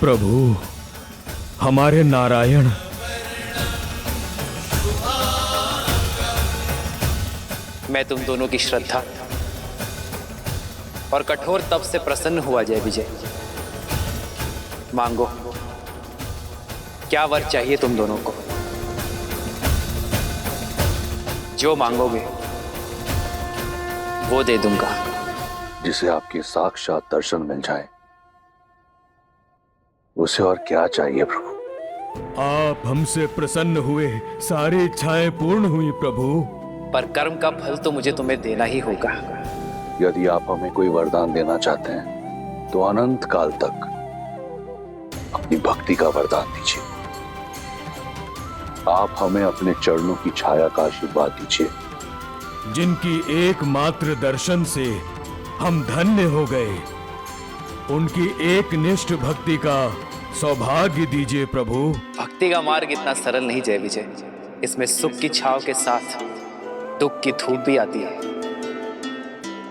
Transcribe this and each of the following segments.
प्रभु, हमारे नारायण। मैं तुम दोनों की श्रद्धा और कठोर तप से प्रसन्न हुआ जय विजय। मांगो, क्या वर चाहिए तुम दोनों को? जो मांगोगे वो दे दूंगा। जिसे आपके साक्षात दर्शन मिल जाए, उसे और क्या चाहिए प्रभु? आप हमसे प्रसन्न हुए, सारी इच्छाएं पूर्ण हुई प्रभु। पर कर्म का फल तो मुझे तुम्हें देना ही होगा। यदि आप हमें कोई वरदान देना चाहते हैं तो अनंत काल तक अपनी भक्ति का वरदान दीजिए। आप हमें अपने चरणों की छाया का आशीर्वाद दीजिए। जिनकी एकमात्र दर्शन से हम धन्य हो गए, उनकी एक निष्ठ भक्ति का सौभाग्य दीजिए प्रभु। भक्ति का मार्ग इतना सरल नहीं जय विजय। इसमें सुख की छाव के साथ दुख की धूप भी आती है।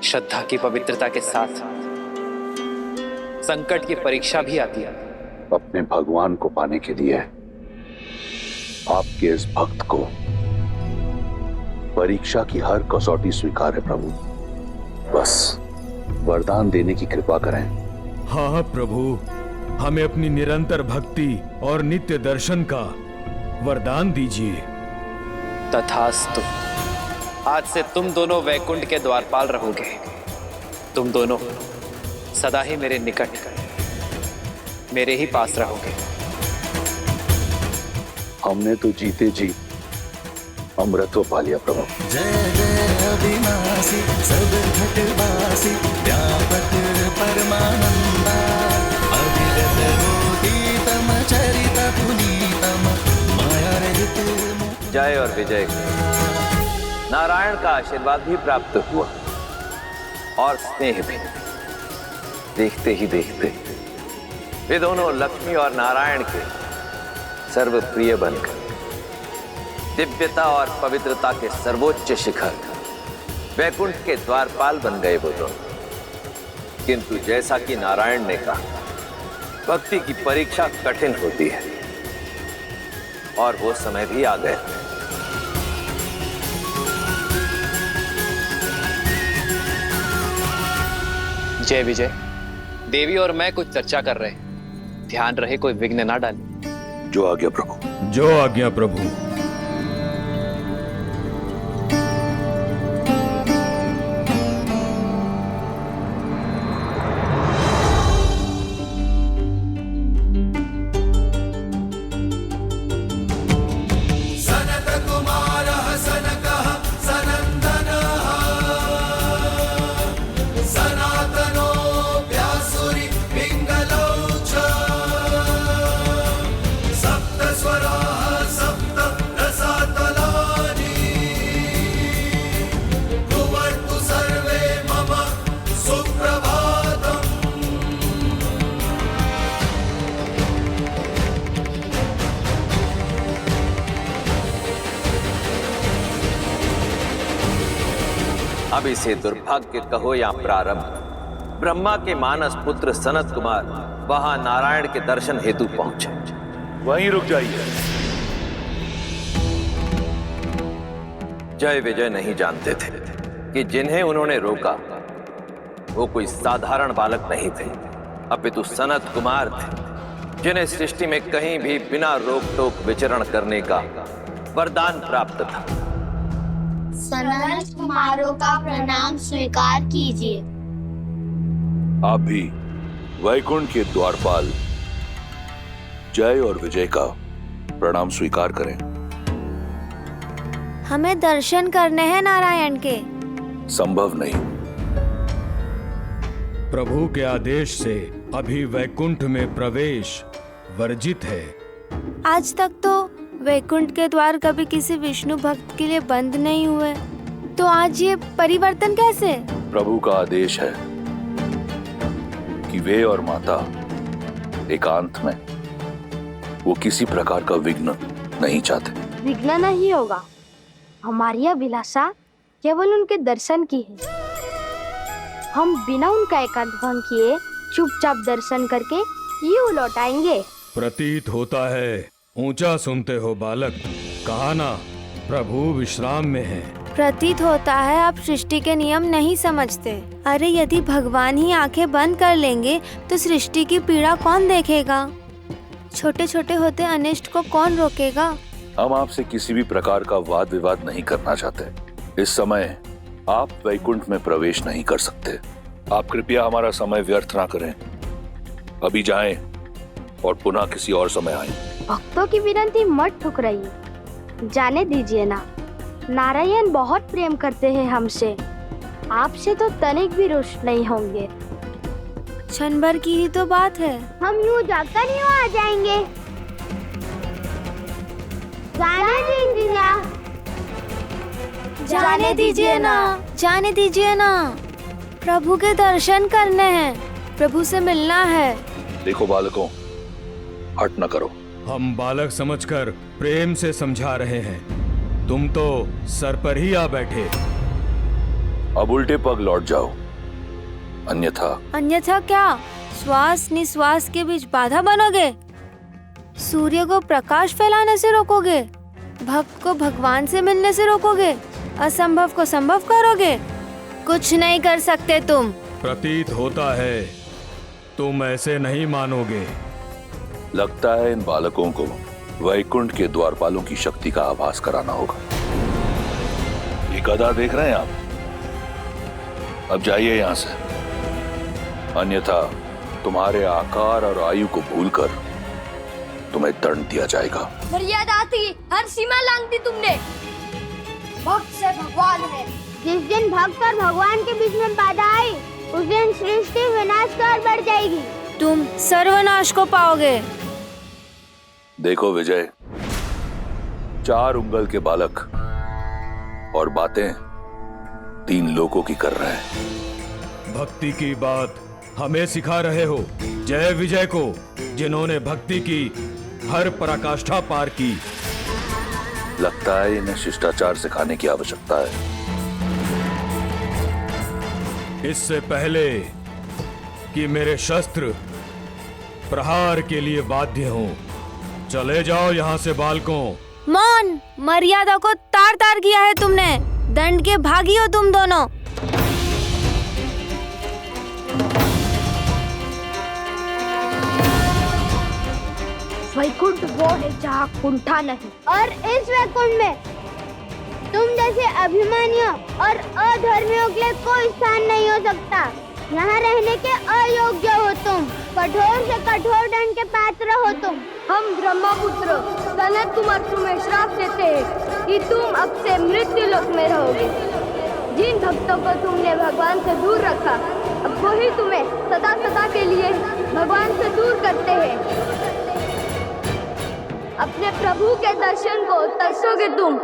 श्रद्धा की पवित्रता के साथ संकट की परीक्षा भी आती है। अपने भगवान को पाने के लिए आपके इस भक्त को परीक्षा की हर कसौटी स्वीकार है प्रभु। बस वरदान देने की कृपा करें। हाँ प्रभु, हमें अपनी निरंतर भक्ति और नित्य दर्शन का वरदान दीजिए। तथास्तु। आज से तुम दोनों वैकुंठ के द्वारपाल रहोगे। तुम दोनों सदा ही मेरे निकट, मेरे ही पास रहोगे। हमने तो जीते जी अमृतत्व पा लिया प्रभु। जय जय अविनाशी सब घटवासी व्यापक परमानंदा अविरत रोतीतम चरित पुनीतम माया रहित। जय और विजय। नारायण का आशीर्वाद भी प्राप्त हुआ और स्नेह भी। देखते ही देखते वे दोनों लक्ष्मी और नारायण के सर्वप्रिय बनकर दिव्यता और पवित्रता के सर्वोच्च शिखर वैकुंठ के द्वारपाल बन गए वो दोनों। किंतु जैसा कि नारायण ने कहा, भक्ति की परीक्षा कठिन होती है और वो समय भी आ गया। जय विजय। देवी और मैं कुछ चर्चा कर रहे हैं, ध्यान रहे कोई विघ्न ना डाले। जो आज्ञा प्रभु। जो आज्ञा प्रभु। अब इसे दुर्भाग्य कहो या प्रारंभ, ब्रह्मा के मानस पुत्र सनत कुमार वहां नारायण के दर्शन हेतु पहुंचे। वहीं रुक जाइए। जय विजय नहीं जानते थे कि जिन्हें उन्होंने रोका वो कोई साधारण बालक नहीं थे, अपितु सनत कुमार थे, जिन्हें सृष्टि में कहीं भी बिना रोक टोक विचरण करने का वरदान प्राप्त था। सनत कुमारों का प्रणाम स्वीकार कीजिए। आप भी वैकुंठ के द्वारपाल जय और विजय का प्रणाम स्वीकार करें। हमें दर्शन करने हैं नारायण के। संभव नहीं। प्रभु के आदेश से अभी वैकुंठ में प्रवेश वर्जित है। आज तक तो वैकुंठ के द्वार कभी किसी विष्णु भक्त के लिए बंद नहीं हुए, तो आज ये परिवर्तन कैसे? प्रभु का आदेश है कि वे और माता एकांत में, वो किसी प्रकार का विघ्न नहीं चाहते। विघ्न नहीं होगा। हमारी अभिलाषा केवल उनके दर्शन की है। हम बिना उनका एकांत भंग किए चुपचाप दर्शन करके यूं लौटाएंगे। प्रतीत होता है ऊंचा सुनते हो बालक। कहा ना प्रभु विश्राम में है। प्रतीत होता है आप सृष्टि के नियम नहीं समझते। अरे यदि भगवान ही आंखें बंद कर लेंगे तो सृष्टि की पीड़ा कौन देखेगा? छोटे छोटे होते अनिष्ट को कौन रोकेगा? हम आपसे किसी भी प्रकार का वाद विवाद नहीं करना चाहते। इस समय आप वैकुंठ में प्रवेश नहीं कर सकते। आप कृपया हमारा समय व्यर्थ ना करें। अभी जाएं और पुनः किसी और समय आएं। भक्तों की विनती मत ठुकराइए, जाने दीजिए ना। नारायण बहुत प्रेम करते हैं हमसे, आपसे तो तनिक भी रुष्ट नहीं होंगे। क्षण भर की ही तो बात है। हम यूं जाकर यूं आ जाएंगे। जाने दीजिए ना। जाने दीजिए ना, जाने दीजिए ना। प्रभु के दर्शन करने हैं, प्रभु से मिलना है। देखो बालकों, हट न करो। हम बालक समझकर प्रेम से समझा रहे हैं, तुम तो सर पर ही आ बैठे। अब उल्टे पग लौट जाओ, अन्यथा क्या? श्वास निश्वास के बीच बाधा बनोगे? सूर्य को प्रकाश फैलाने से रोकोगे? भक्त को भगवान से मिलने से रोकोगे? असंभव को संभव करोगे? कुछ नहीं कर सकते तुम। प्रतीत होता है तुम ऐसे नहीं मानोगे। लगता है इन बालकों को वैकुंठ के द्वारपालों की शक्ति का आभास कराना होगा। ये गधा देख रहे हैं आप? अब जाइए यहाँ से, अन्यथा तुम्हारे आकार और आयु को भूलकर तुम्हें दंड दिया जाएगा। मर्यादा थी, हर सीमा लांघ दी तुमने। भक्त से भगवान है। जिस दिन भक्त और भगवान के बीच में बाधा आई, उस दिन सृष्टि विनाश की ओर बढ़ जाएगी। तुम सर्वनाश को पाओगे। देखो विजय, 4 उंगल के बालक और बातें 3 लोगों की कर रहे हैं। भक्ति की बात हमें सिखा रहे हो। जय विजय को, जिन्होंने भक्ति की हर पराकाष्ठा पार की। लगता है इन्हें शिष्टाचार सिखाने की आवश्यकता है। इससे पहले कि मेरे शस्त्र प्रहार के लिए बाध्य हों, चले जाओ यहाँ से बालकों। मौन, मर्यादा को तार तार किया है तुमने। दंड के भागी हो तुम दोनों। वैकुंठ वो है जहाँ कुंठा नहीं, और इस वैकुंठ में तुम जैसे अभिमानियों और अधर्मियों के लिए कोई स्थान नहीं हो सकता। यहाँ रहने के अयोग्य हो तुम, कठोर से कठोर दंड के पात्र हो तुम। हम ब्रह्मपुत्र सनत कुमार तुम्हें श्राप देते हैं कि तुम अब से मृत्यु लोक में रहोगे। जिन भक्तों को तुमने भगवान से दूर रखा, अब वही तुम्हें सदा सदा के लिए भगवान से दूर करते हैं। अपने प्रभु के दर्शन को तरसोगे तुम।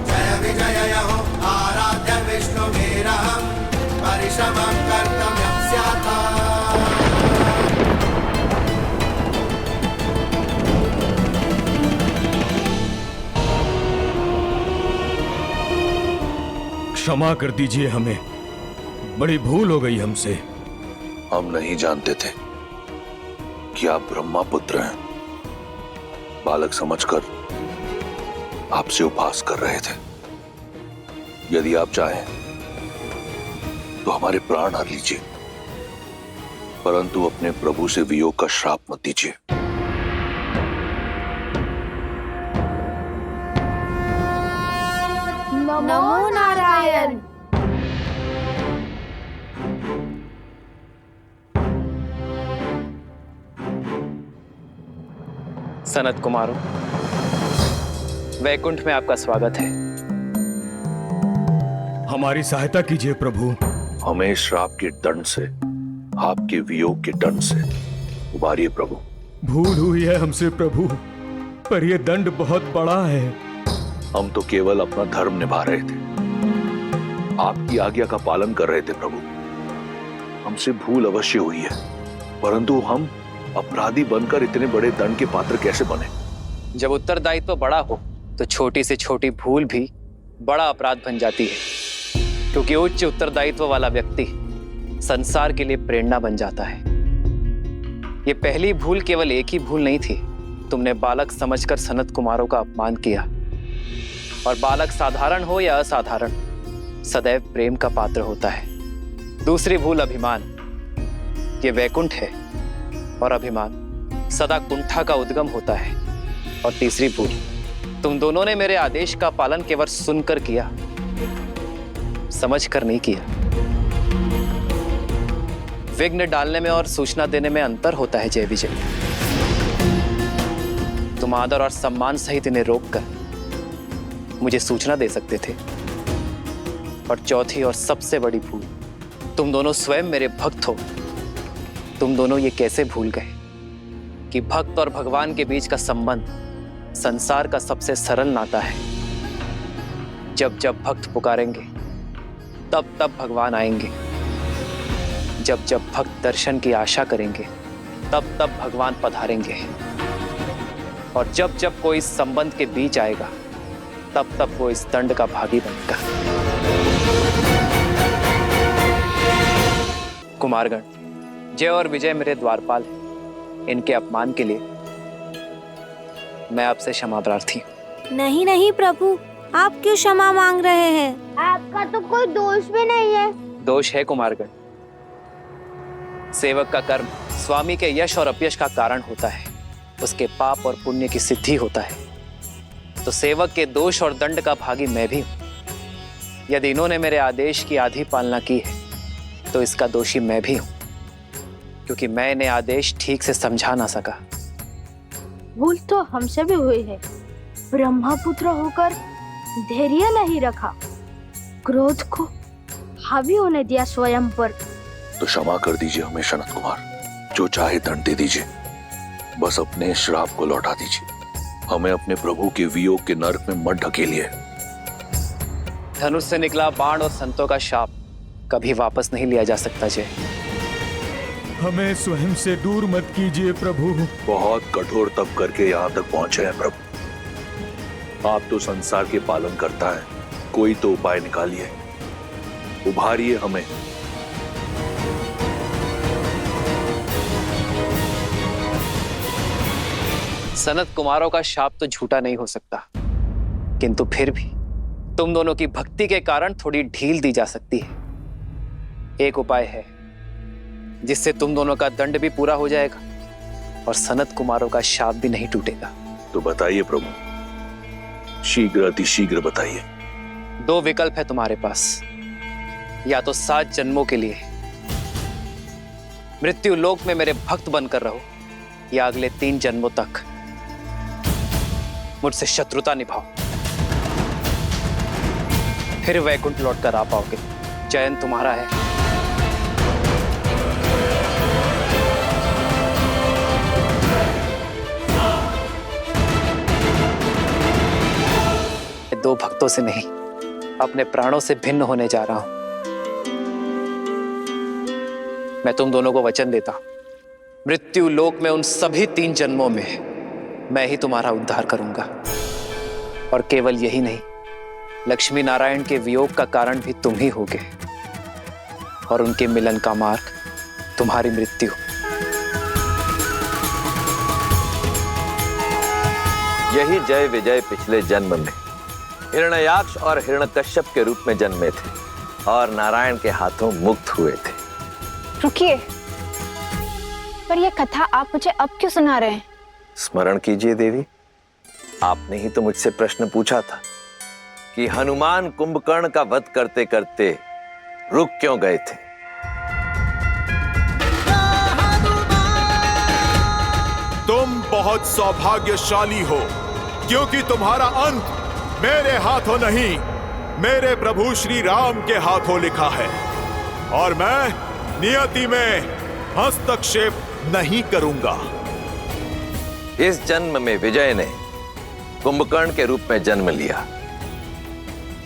जय विजय हो आराध्य विष्णु वीरहं परिश्रमं कर्तव्यं स्यात्। क्षमा कर दीजिए हमें, बड़ी भूल हो गई हमसे। हम नहीं जानते थे कि आप ब्रह्मा पुत्र हैं। बालक समझकर आपसे उपहास कर रहे थे। यदि आप चाहें तो हमारे प्राण हर लीजिए, परंतु अपने प्रभु से वियोग का श्राप मत दीजिए। नमो नारायण। सनत कुमारों, वैकुंठ में आपका स्वागत है। हमारी सहायता कीजिए प्रभु। हमें श्राप के दंड से, आपके वियोग के दंड से उबारिए प्रभु। भूल हुई है हमसे प्रभु, पर यह दंड बहुत बड़ा है। हम तो केवल अपना धर्म निभा रहे थे, आपकी आज्ञा का पालन कर रहे थे प्रभु। हमसे भूल अवश्य हुई है, परंतु हम अपराधी बनकर इतने बड़े दंड के पात्र कैसे बने? जब उत्तरदायित्व बड़ा हो तो छोटी से छोटी भूल भी बड़ा अपराध बन जाती है, क्योंकि उच्च उत्तरदायित्व वाला व्यक्ति संसार के लिए प्रेरणा बन जाता है। ये पहली भूल केवल एक ही भूल नहीं थी, तुमने बालक समझकर सनत कुमारों का अपमान किया। और बालक साधारण हो या असाधारण, सदैव प्रेम का पात्र होता है। दूसरी भूल अभिमान, ये वैकुंठ है और अभिमान सदा कुंठा का उद्गम होता है। और तीसरी भूल, तुम दोनों ने मेरे आदेश का पालन केवल सुनकर किया, समझकर नहीं किया। विघ्न डालने में और सूचना देने में अंतर होता है जय विजय। तुम आदर और सम्मान सहित इन्हें रोककर मुझे सूचना दे सकते थे। और चौथी और सबसे बड़ी भूल, तुम दोनों स्वयं मेरे भक्त हो। तुम दोनों ये कैसे भूल गए कि भक्त और भगवान के बीच का संबंध संसार का सबसे सरल नाता है। जब जब भक्त पुकारेंगे तब तब भगवान आएंगे। जब जब भक्त दर्शन की आशा करेंगे तब तब भगवान पधारेंगे। और जब जब कोई इस संबंध के बीच आएगा तब तब वो इस दंड का भागी बनेगा। कुमारगण, जय और विजय मेरे द्वारपाल हैं। इनके अपमान के लिए मैं आपसे क्षमा प्रार्थी हूं। नहीं नहीं प्रभु, आप क्यों क्षमा मांग रहे हैं? आपका तो कोई दोष भी नहीं है। दोष है कुमारगण। सेवक का कर्म स्वामी के यश और अपयश का कारण होता है, उसके पाप और पुण्य की सिद्धि होता है। तो सेवक के दोष और दंड का भागी मैं भी हूं। यदि इन्होंने मेरे आदेश की आधी पालना की है तो इसका दोषी मैं भी हूं, क्योंकि मैं इन्हें आदेश ठीक से समझा ना सका। भूल तो हमसे भी हुई है। ब्रह्मपुत्र होकर धैर्य नहीं रखा, क्रोध को हावी होने दिया स्वयं पर। तो क्षमा कर दीजिए हमें सनत कुमार, जो चाहे दंड दे दीजिए, बस अपने श्राप को लौटा दीजिए। हमें अपने प्रभु के वियोग के नरक में मत ढकेलिए। धनुष से निकला बाण और संतों का शाप कभी वापस नहीं लिया जा सकता जय। हमें स्वयं से दूर मत कीजिए प्रभु। बहुत कठोर तप करके यहाँ तक पहुंचे हैं प्रभु। आप तो संसार के पालन करता है, कोई तो उपाय निकालिए, उभारिए हमें। सनत कुमारों का शाप तो झूठा नहीं हो सकता, किंतु फिर भी तुम दोनों की भक्ति के कारण थोड़ी ढील दी जा सकती है। एक उपाय है जिससे तुम दोनों का दंड भी पूरा हो जाएगा और सनत कुमारों का शाप भी नहीं टूटेगा। तो बताइए प्रभु, शीघ्र अतिशीघ्र बताइए। दो विकल्प है तुम्हारे पास, या तो 7 जन्मों के लिए मृत्यु लोक में मेरे भक्त बनकर रहो, या अगले 3 जन्मों तक मुझसे शत्रुता निभाओ, फिर वैकुंठ लौट कर आ पाओगे। चयन तुम्हारा है। दो भक्तों से नहीं, अपने प्राणों से भिन्न होने जा रहा हूं। मैं तुम दोनों को वचन देता हूं, मृत्यु लोक में उन सभी 3 जन्मों में मैं ही तुम्हारा उद्धार करूंगा। और केवल यही नहीं, लक्ष्मी नारायण के वियोग का कारण भी तुम ही होगे, और उनके मिलन का मार्ग तुम्हारी मृत्यु। यही जय विजय पिछले जन्म में हिरण्याक्ष और हिरण्यकश्यप के रूप में जन्मे थे और नारायण के हाथों मुक्त हुए थे। रुकिए, पर यह कथा आप मुझे अब क्यों सुना रहे हैं? स्मरण कीजिए देवी, आपने ही तो मुझसे प्रश्न पूछा था कि हनुमान कुंभकर्ण का वध करते करते रुक क्यों गए थे। तुम बहुत सौभाग्यशाली हो, क्योंकि तुम्हारा अंत मेरे हाथों नहीं, मेरे प्रभु श्री राम के हाथों लिखा है, और मैं नियति में हस्तक्षेप नहीं करूंगा। इस जन्म में विजय ने कुंभकर्ण के रूप में जन्म लिया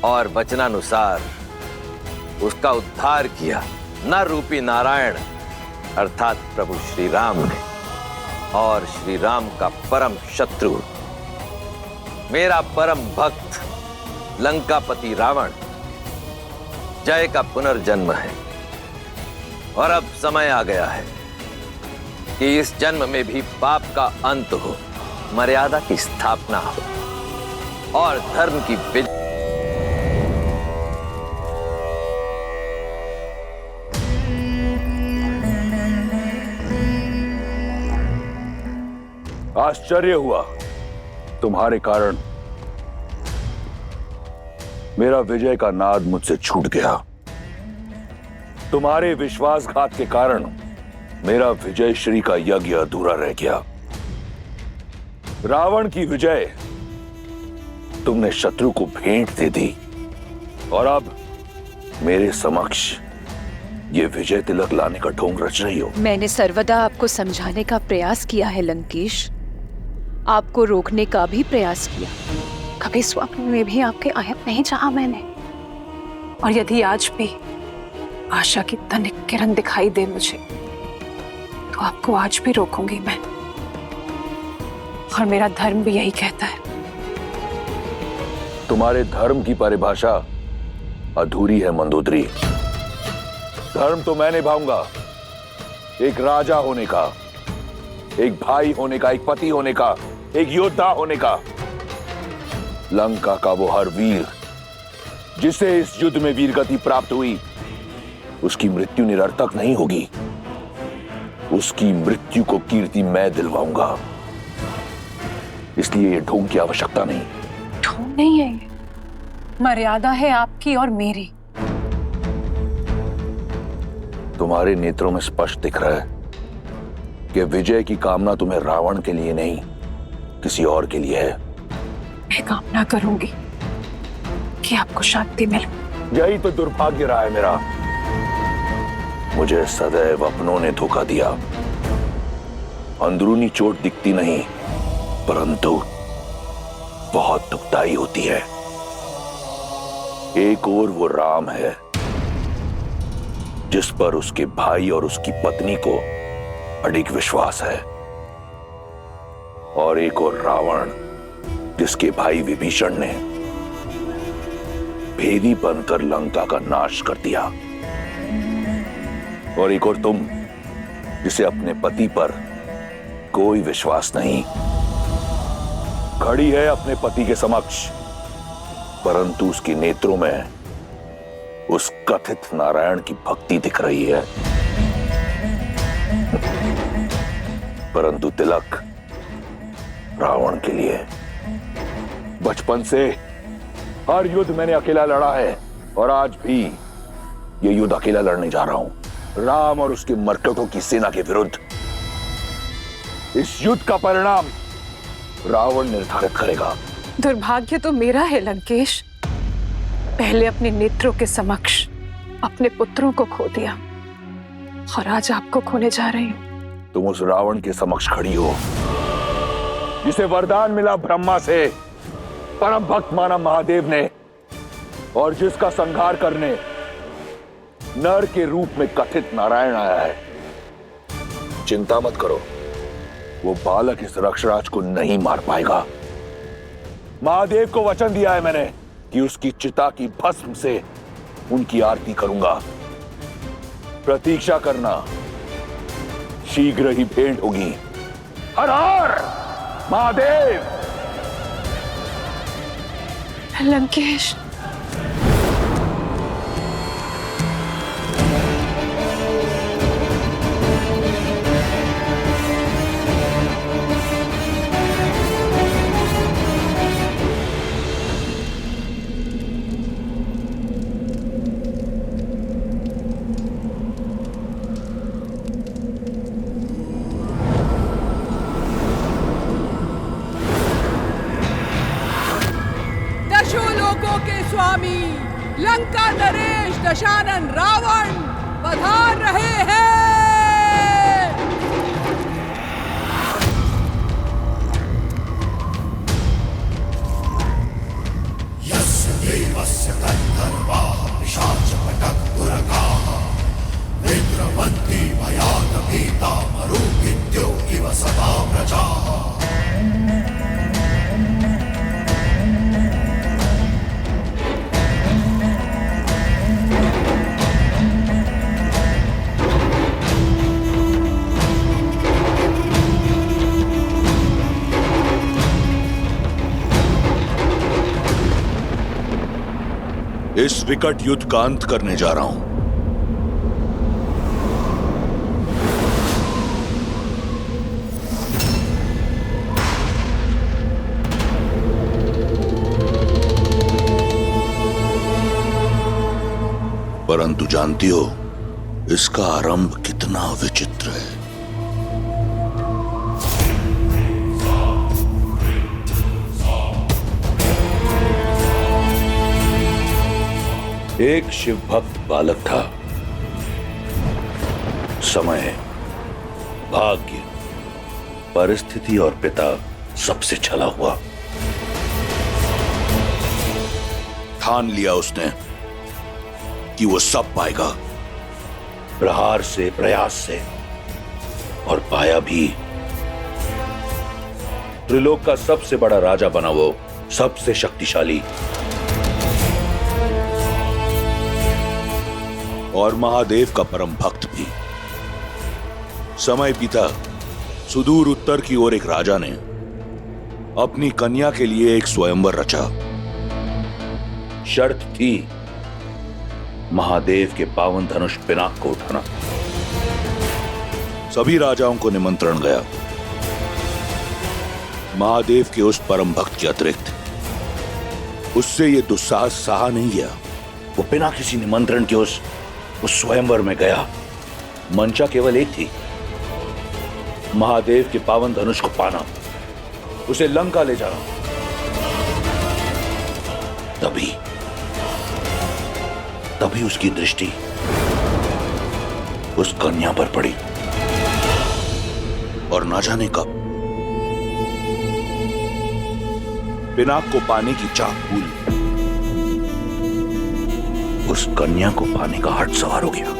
और वचनानुसार उसका उद्धार किया। नर रूपी नारायण अर्थात प्रभु श्री राम ने और श्री राम का परम शत्रु मेरा परम भक्त लंकापति रावण जय का पुनर्जन्म है। और अब समय आ गया है कि इस जन्म में भी पाप का अंत हो, मर्यादा की स्थापना हो और धर्म की विजय। आश्चर्य हुआ तुम्हारे कारण मेरा विजय का नाद मुझसे छूट गया। तुम्हारे विश्वासघात के कारण मेरा विजय श्री का यज्ञ अधूरा रह गया। रावण की विजय तुमने शत्रु को भेंट दे दी और अब मेरे समक्ष ये विजय तिलक लाने का ढोंग रच रही हो। मैंने सर्वदा आपको समझाने का प्रयास किया है लंकेश, आपको रोकने का भी प्रयास किया। कभी स्वप्न में भी आपके आयत नहीं चाहा मैंने। और यदि आज भी आशा की तनिक किरण दिखाई दे मुझे, तो आपको आज भी रोकूंगी मैं। और मेरा धर्म भी यही कहता है। तुम्हारे धर्म की परिभाषा अधूरी है मंदोदरी। धर्म तो मैं निभाऊंगा, एक राजा होने का, एक भाई होने का, एक पति होने का, एक योद्धा होने का। लंका का वो हर वीर जिसे इस युद्ध में वीरगति प्राप्त हुई, उसकी मृत्यु निरर्थक नहीं होगी। उसकी मृत्यु को कीर्ति मैं दिलवाऊंगा। इसलिए ये ढोंग की आवश्यकता नहीं। ढोंग नहीं है ये, मर्यादा है आपकी और मेरी। तुम्हारे नेत्रों में स्पष्ट दिख रहा है कि विजय की कामना तुम्हें रावण के लिए नहीं, किसी और के लिए है। मैं कामना करूंगी कि आपको शांति मिले। यही तो दुर्भाग्य रहा है मेरा। मुझे सदैव अपनों ने धोखा दिया। अंदरूनी चोट दिखती नहीं, परंतु बहुत दुखदाई होती है। एक ओर वो राम है जिस पर उसके भाई और उसकी पत्नी को अडिग विश्वास है, और एक और रावण जिसके भाई विभीषण ने भेदी बनकर लंका का नाश कर दिया, और एक और तुम जिसे अपने पति पर कोई विश्वास नहीं। खड़ी है अपने पति के समक्ष, परंतु उसके नेत्रों में उस कथित नारायण की भक्ति दिख रही है। परंतु तिलक रावण के लिए। बचपन से हर युद्ध मैंने अकेला लड़ा है, और आज भी ये युद्ध अकेला लड़ने जा रहा हूं, राम और उसके मर्कटों की सेना के विरुद्ध। इस युद्ध का परिणाम रावण निर्धारित करेगा। दुर्भाग्य तो मेरा है लंकेश। पहले अपने नेत्रों के समक्ष अपने पुत्रों को खो दिया, और आज आपको खोने जा रही हूं। तुम उस रावण के समक्ष खड़ी हो जिसे वरदान मिला ब्रह्मा से, परम भक्त माना महादेव ने, और जिसका संहार करने नर के रूप में कथित नारायण आया है। चिंता मत करो, वो बालक इस रक्षराज को नहीं मार पाएगा। महादेव को वचन दिया है मैंने कि उसकी चिता की भस्म से उनकी आरती करूंगा। प्रतीक्षा करना, शीघ्र ही भेंट होगी। हर हर महादेव। लंकेश, स्वामी लंका नरेश दशानन रावण पधार रहे हैं। यस्य देवस्य गन्धर्वाः पिशाचपटक्पुरकाः विद्रवन्ति भयानके इस विकट युद्ध का अंत करने जा रहा हूं। परंतु जानती हो इसका आरंभ कितना विचित्र है। एक शिव भक्त बालक था। समय, भाग्य, परिस्थिति और पिता सबसे छला हुआ। ठान लिया उसने कि वो सब पाएगा, प्रहार से, प्रयास से, और पाया भी। त्रिलोक का सबसे बड़ा राजा बना वो, सबसे शक्तिशाली और महादेव का परम भक्त भी। समय बीता, सुदूर उत्तर की ओर एक राजा ने अपनी कन्या के लिए एक स्वयंवर रचा। शर्त थी महादेव के पावन धनुष पिनाक को उठाना। सभी राजाओं को निमंत्रण गया। महादेव के उस परम भक्त के अतिरिक्त उससे यह दुस्साहस सहा नहीं गया। वो बिना किसी निमंत्रण के उस स्वयंवर में गया। मंशा केवल एक थी, महादेव के पावन धनुष को पाना, उसे लंका ले जाना। तभी उसकी दृष्टि उस कन्या पर पड़ी और ना जाने कब पिनाक को पाने की चाह भूल उस कन्या को पाने का हट सवार हो गया।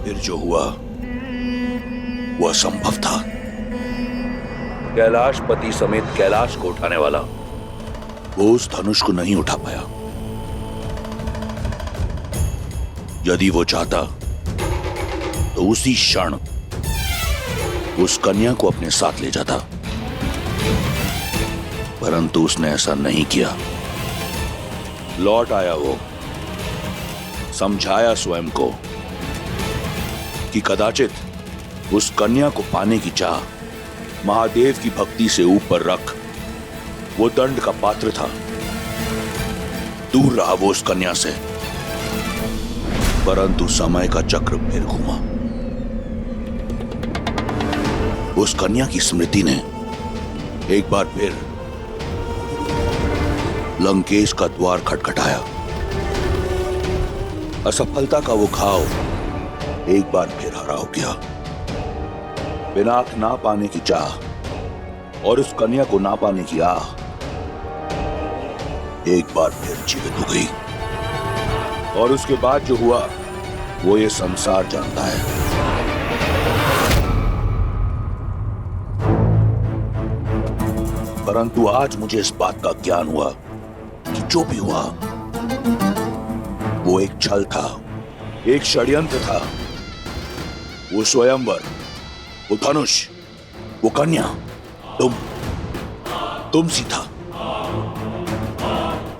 फिर जो हुआ वो असंभव था। कैलाशपति समेत कैलाश को उठाने वाला वो उस धनुष को नहीं उठा पाया। यदि वो चाहता तो उसी क्षण उस कन्या को अपने साथ ले जाता, परंतु उसने ऐसा नहीं किया। लौट आया वो, समझाया स्वयं को कि कदाचित उस कन्या को पाने की चाह महादेव की भक्ति से ऊपर रख वो दंड का पात्र था। दूर रहा वो उस कन्या से, परंतु समय का चक्र फिर घूमा। उस कन्या की स्मृति ने एक बार फिर लंकेश का द्वार खटखटाया। असफलता का वो घाव एक बार फिर हरा हो गया। पिनाक ना पाने की चाह और उस कन्या को ना पाने की आह एक बार फिर जीवित हो गई। और उसके बाद जो हुआ वो ये संसार जानता है। परंतु आज मुझे इस बात का ज्ञान हुआ कि जो भी हुआ वो एक छल था, एक षड्यंत्र था। वो स्वयंवर, वो धनुष, वो कन्या तुम सी था।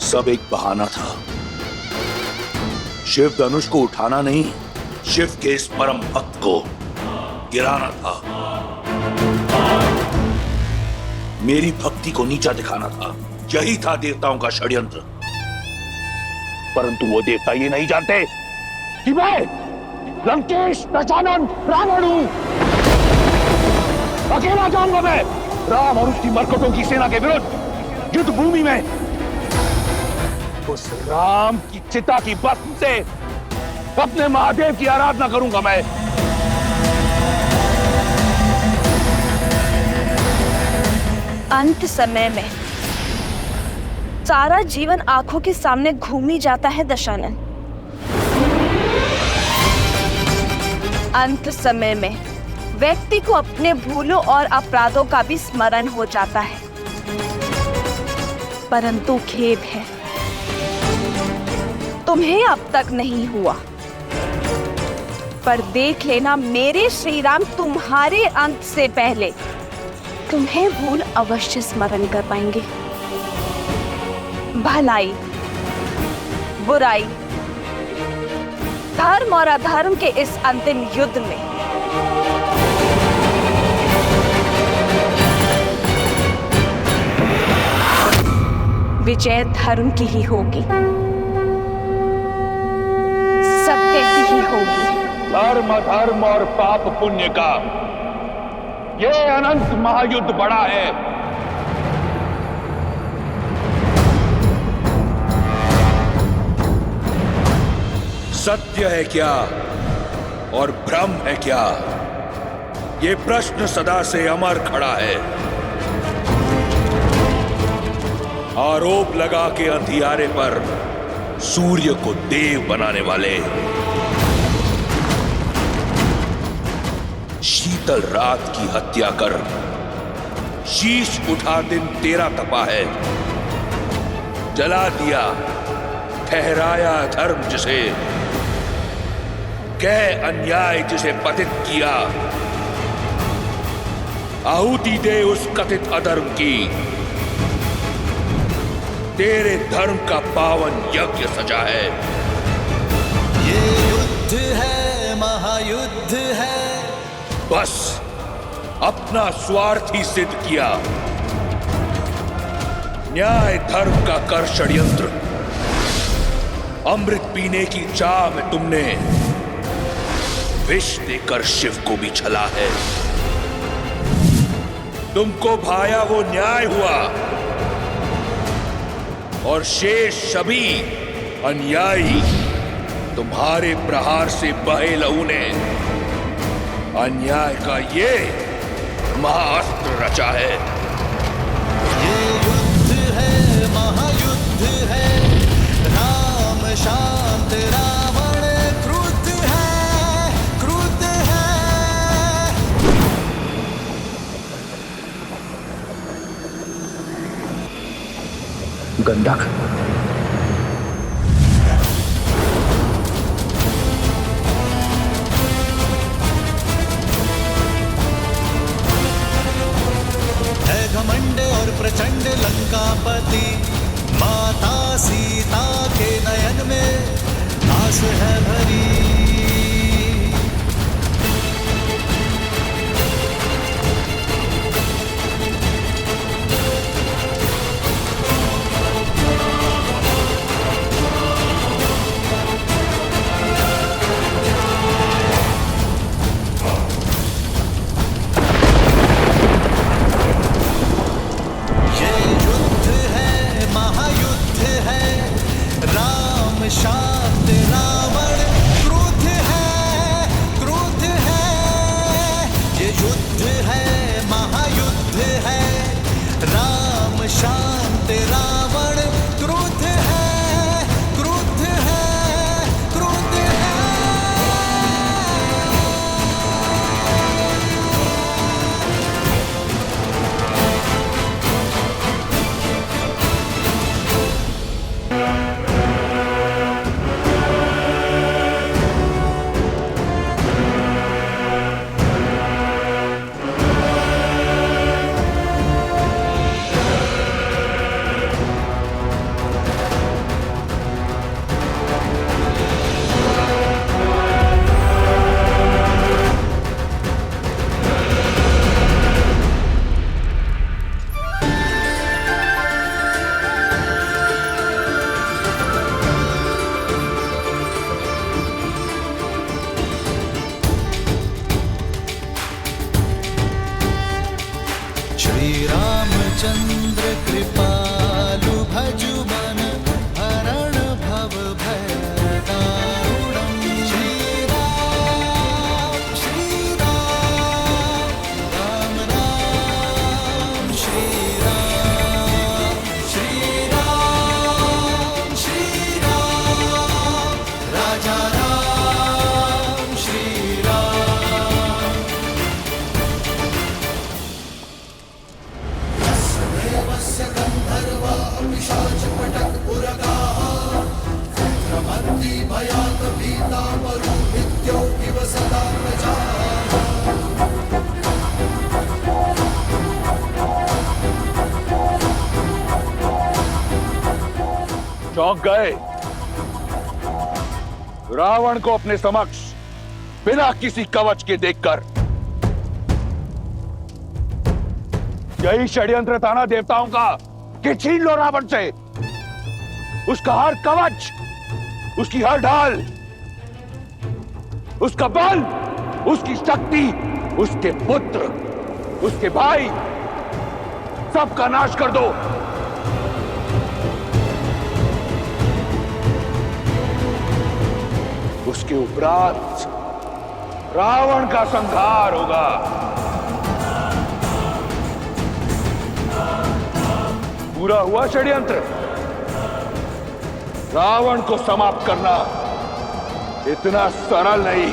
सब एक बहाना था। शिव धनुष को उठाना नहीं, शिव के इस परम भक्त को गिराना था। मेरी भक्ति को नीचा दिखाना था। यही था देवताओं का षड्यंत्र। परंतु वो देवता ये नहीं जानते कि मैं लंकेश दशानन रावण हूं। अकेला जाऊंगा मैं राम और उसकी मरकटों की सेना के विरुद्ध युद्ध भूमि में। उस राम की चिता की भस्म से अपने महादेव की आराधना करूंगा मैं। अंत समय में सारा जीवन आंखों के सामने घूमी जाता है दशानन। अंत समय में व्यक्ति को अपने भूलों और अपराधों का भी स्मरण हो जाता है। परंतु खेद है, तुम्हें अब तक नहीं हुआ। पर देख लेना, मेरे श्री राम तुम्हारे अंत से पहले तुम्हें भूल अवश्य स्मरण कर पाएंगे। भलाई, बुराई, धर्म और अधर्म के इस अंतिम युद्ध में विजय धर्म की ही होगी, सत्य की ही होगी। धर्म अधर्म और पाप पुण्य का ये अनंत महायुद्ध बड़ा है। सत्य है क्या और भ्रम है क्या, ये प्रश्न सदा से अमर खड़ा है। आरोप लगा के अंधियारे पर सूर्य को देव बनाने वाले, शीतल रात की हत्या कर शीश उठा दिन तेरा तपा है। जला दिया ठहराया धर्म जिसे, कह अन्याय जिसे पतित किया। आहुति दे उस कथित अधर्म की, तेरे धर्म का पावन यज्ञ सजा है। ये युद्ध है, महायुद्ध है। बस अपना स्वार्थ ही सिद्ध किया। न्याय धर्म का कर षड्यंत्र, अमृत पीने की चाह में तुमने विष देकर शिव को भी छला है। तुमको भाया वो न्याय हुआ और शेष सभी अन्यायी तुम्हारे प्रहार से बहे लहू ने अन्याय का ये महाअस्त्र रचा है। ये युद्ध है, महायुद्ध है। राम शांत, रावण क्रुद्ध है, क्रुद्ध है। गंधक, घमंड और प्रचंड लंकापति, माता सीता के नयन में आस है भरी। शांत, रावण क्रोध है, क्रोध है। ये युद्ध है, महायुद्ध है। राम शांत, रावण क्रोध है, क्रोध है, क्रोध है। श्री रामचंद्र कृपालु भजु मन हरण भव भय दारुणम्। श्री राम, राम राम, श्री राम, श्री राम, श्री राम, राजा राम, श्री राम। देवस्य गंधर्वा पिशाच पटक पुरगाः क्रमन्ति भयात् भीता मरु नित्यो इव सदा प्रजाः। चौंक गए, रावण को अपने समक्ष बिना किसी कवच के देखकर यही षड्यंत्र था ना देवताओं का कि छीन लो रावण से उसका हर कवच, उसकी हर ढाल, उसका बल, उसकी शक्ति, उसके पुत्र, उसके भाई, सबका नाश कर दो। उसके उपरांत रावण का संहार होगा। पूरा हुआ षड्यंत्र। रावण को समाप्त करना इतना सरल नहीं।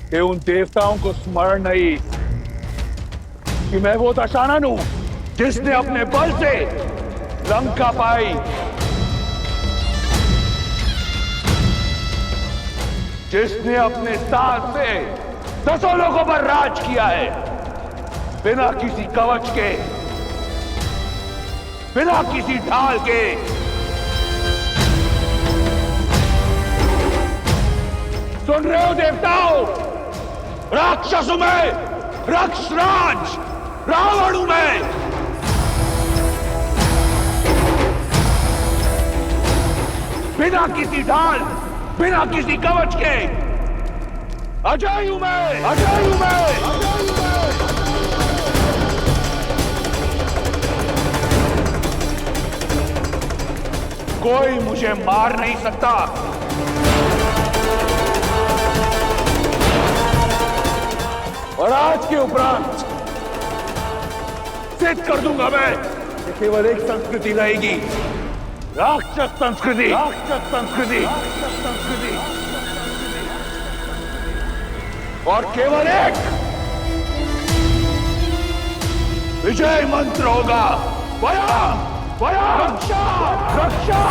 कि उन देवताओं को स्मरण नहीं कि मैं वो दशानन हूं जिसने अपने बल से लंका पाई, जिसने अपने साथ से 10 लोगों पर राज किया है, बिना किसी कवच के, बिना किसी ढाल के। सुन रहे हो देवताओं? राक्षस हूं मैं, राक्षसराज रावण हूं मैं। बिना किसी ढाल, बिना किसी कवच के अजय हूं मैं, अजय हूं मैं, अजय हूं मैं। कोई मुझे मार नहीं सकता। और आज के उपरांत सिद्ध कर दूंगा मैं कि केवल एक संस्कृति रहेगी, राक्षस संस्कृति, राक्षस संस्कृति, राक्षस संस्कृति। और केवल एक विजय मंत्र होगा, वया वया रक्षा रक्षा।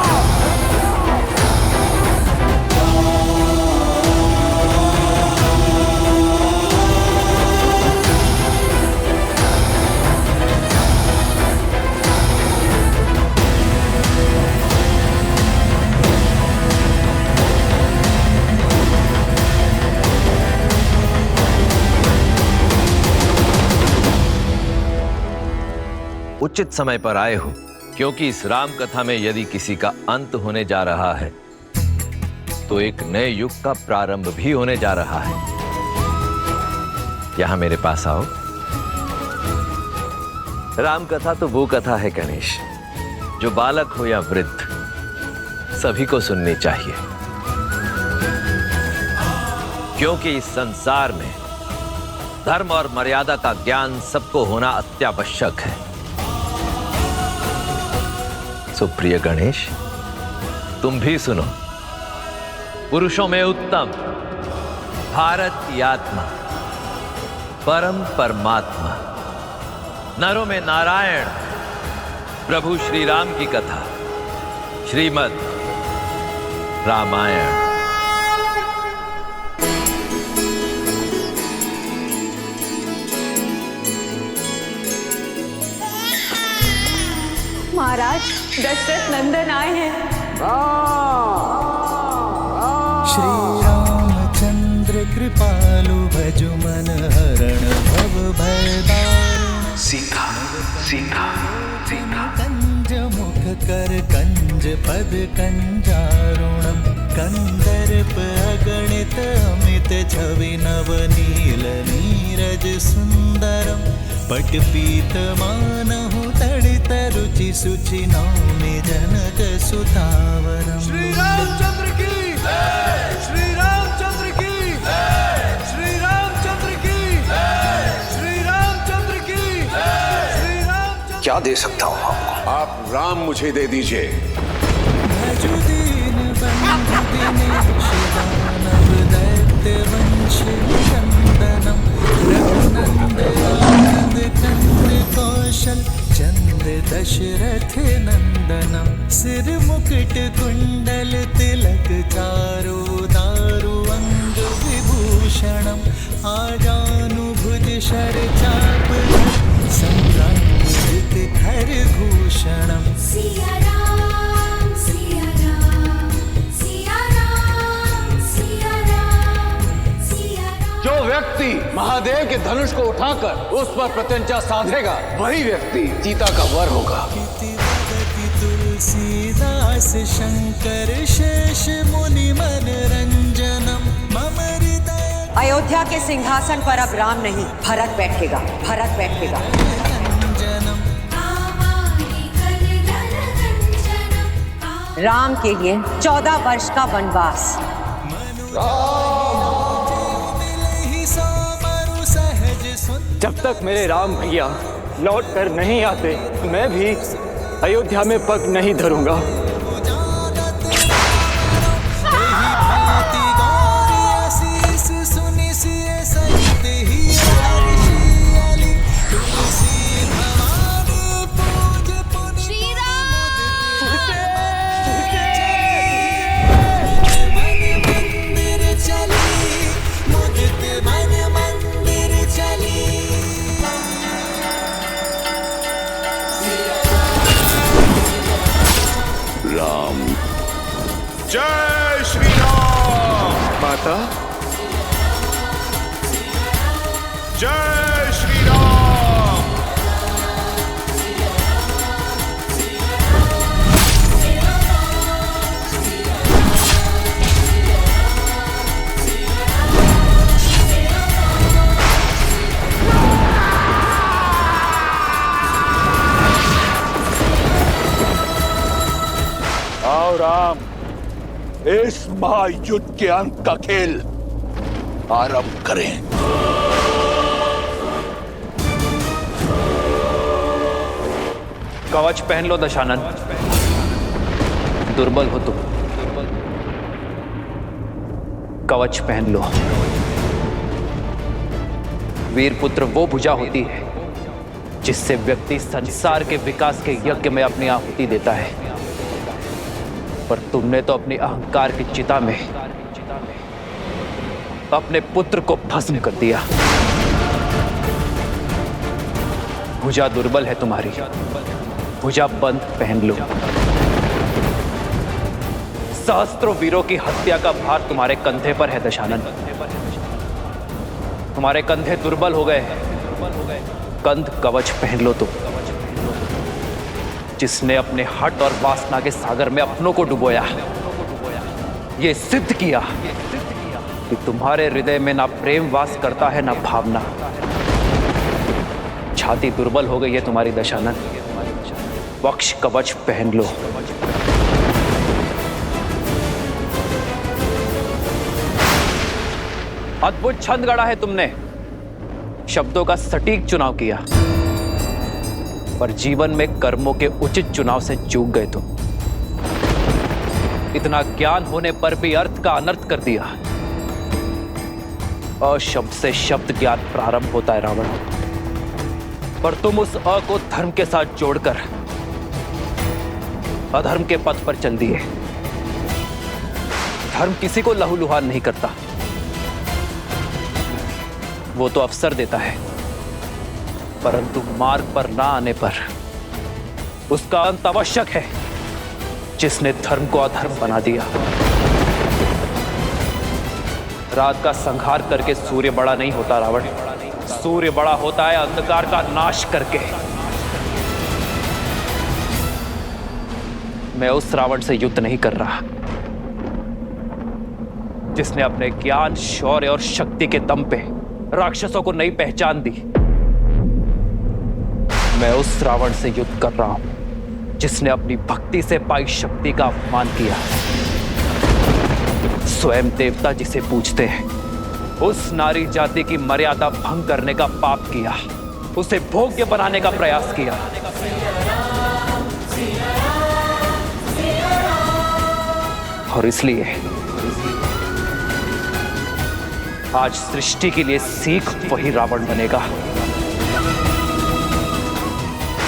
उचित समय पर आए हो, क्योंकि इस राम कथा में यदि किसी का अंत होने जा रहा है तो एक नए युग का प्रारंभ भी होने जा रहा है। यहां मेरे पास आओ। राम कथा तो वो कथा है गणेश, जो बालक हो या वृद्ध सभी को सुननी चाहिए, क्योंकि इस संसार में धर्म और मर्यादा का ज्ञान सबको होना अत्यावश्यक है। सुप्रिय गणेश, तुम भी सुनो। पुरुषों में उत्तम भारत की आत्मा, परम परमात्मा, नरों में नारायण, प्रभु श्री राम की कथा, श्रीमद् रामायण। महाराज, दशरथ नंदन आए हैं। श्री रामचंद्र कृपालु भजु मन हरण भव भयदारुण। सीता सीता सीता। कंज मुख कर कंज पद कंजारुणम। कंदर्प अगणित अमित छवि नवनील नीरज सुंदरम। पट पीत मानहु तड़ित रुचि सुचि नौमि जनक सुतावरम। श्री रामचंद्र की जय, श्री रामचंद्र की जय, श्री रामचंद्र की जय, श्री रामचंद्र की जय, श्री रामचंद्र। क्या दे सकता हूँ आपको? आप राम मुझे दे दीजिए। भजुदीन बंधु दिनेश दानव दैत्य वंश चंदनम। रघुनंद आनंद कंद कौशल चंद दशरथ नंदनम। सिर मुकुट कुंडल तिलक चारु दारु अंग विभूषणम। व्यक्ति महादेव के धनुष को उठाकर उस पर प्रत्यंचा साधेगा, वही व्यक्ति सीता का वर होगा। तुलसीदास शंकर शेष मुनि मनरंजनम मम हृदय। अयोध्या के सिंहासन पर अब राम नहीं, भरत बैठेगा, भरत बैठेगा। राम के लिए 14 वर्ष का वनवास। जब तक मेरे राम भैया लौट कर नहीं आते, मैं भी अयोध्या में पग नहीं धरूंगा। जय श्री राम। माता, जय श्री राम। आओ राम, इस महायुद्ध के अंत का खेल आरंभ करें। कवच पहन लो दशानन, दुर्बल हो तुम। कवच पहन लो। वीर पुत्र वो भुजा होती है जिससे व्यक्ति संसार के विकास के यज्ञ में अपनी आहुति देता है, पर तुमने तो अपनी अहंकार की चिता में अपने पुत्र को भस्म कर दिया। भुजा दुर्बल है तुम्हारी, भुजा बंद पहन लो। सहस्त्रों वीरों की हत्या का भार तुम्हारे कंधे पर है दशानन। तुम्हारे कंधे दुर्बल हो गए, कंध कवच पहन लो तुम, जिसने अपने हट और वासना के सागर में अपनों को डुबोया, ये सिद्ध किया कि तुम्हारे हृदय में ना प्रेम वास करता है ना भावना। छाती दुर्बल हो गई है तुम्हारी दशानन, वक्ष कवच पहन लो। अद्भुत छंद गढ़ा है तुमने, शब्दों का सटीक चुनाव किया, पर जीवन में कर्मों के उचित चुनाव से चूक गए तुम। इतना ज्ञान होने पर भी अर्थ का अनर्थ कर दिया। अशब्द से शब्द ज्ञान प्रारंभ होता है रावण, पर तुम उस अ को धर्म के साथ जोड़कर अधर्म के पथ पर चल दिए। धर्म किसी को लहूलुहान नहीं करता, वो तो अवसर देता है, परंतु मार्ग पर ना आने पर उसका अंत आवश्यक है। जिसने धर्म को अधर्म बना दिया। रात का संहार करके सूर्य बड़ा नहीं होता रावण, सूर्य बड़ा होता है अंधकार का नाश करके। मैं उस रावण से युद्ध नहीं कर रहा जिसने अपने ज्ञान, शौर्य और शक्ति के दम पे राक्षसों को नई पहचान दी। मैं उस रावण से युद्ध कर रहा हूं जिसने अपनी भक्ति से पाई शक्ति का अपमान किया। स्वयं देवता जिसे पूजते हैं, उस नारी जाति की मर्यादा भंग करने का पाप किया, उसे भोग्य बनाने का प्रयास किया। और इसलिए आज सृष्टि के लिए सीख वही रावण बनेगा,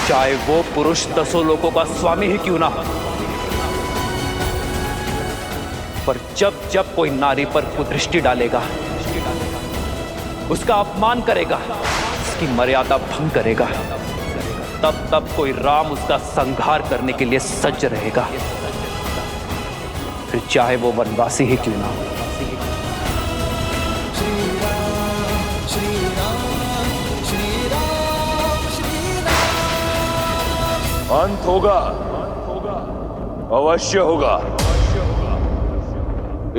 चाहे वो पुरुष 10 लोकों का स्वामी ही क्यों ना हो। पर जब जब कोई नारी पर कुदृष्टि डालेगा, उसका अपमान करेगा, उसकी मर्यादा भंग करेगा, तब तब कोई राम उसका संहार करने के लिए सज्ज रहेगा, फिर चाहे वो वनवासी ही क्यों ना हो। अंत होगा, अवश्य होगा।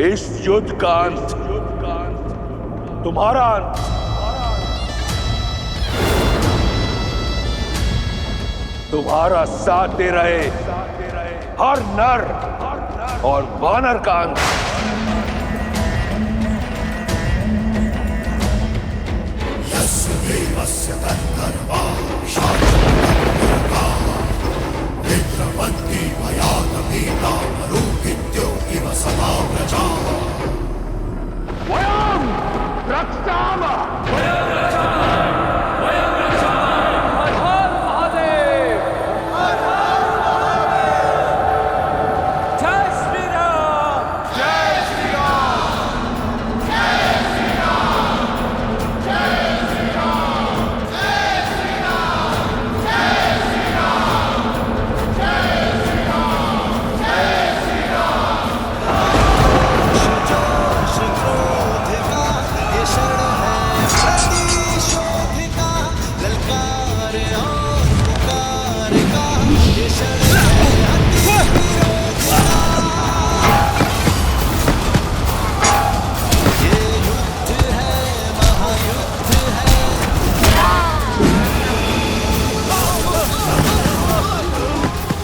इस युद्ध का अंत तुम्हारा अंत। तुम्हारा साथ दे रहे हर नर और वानर का अंत।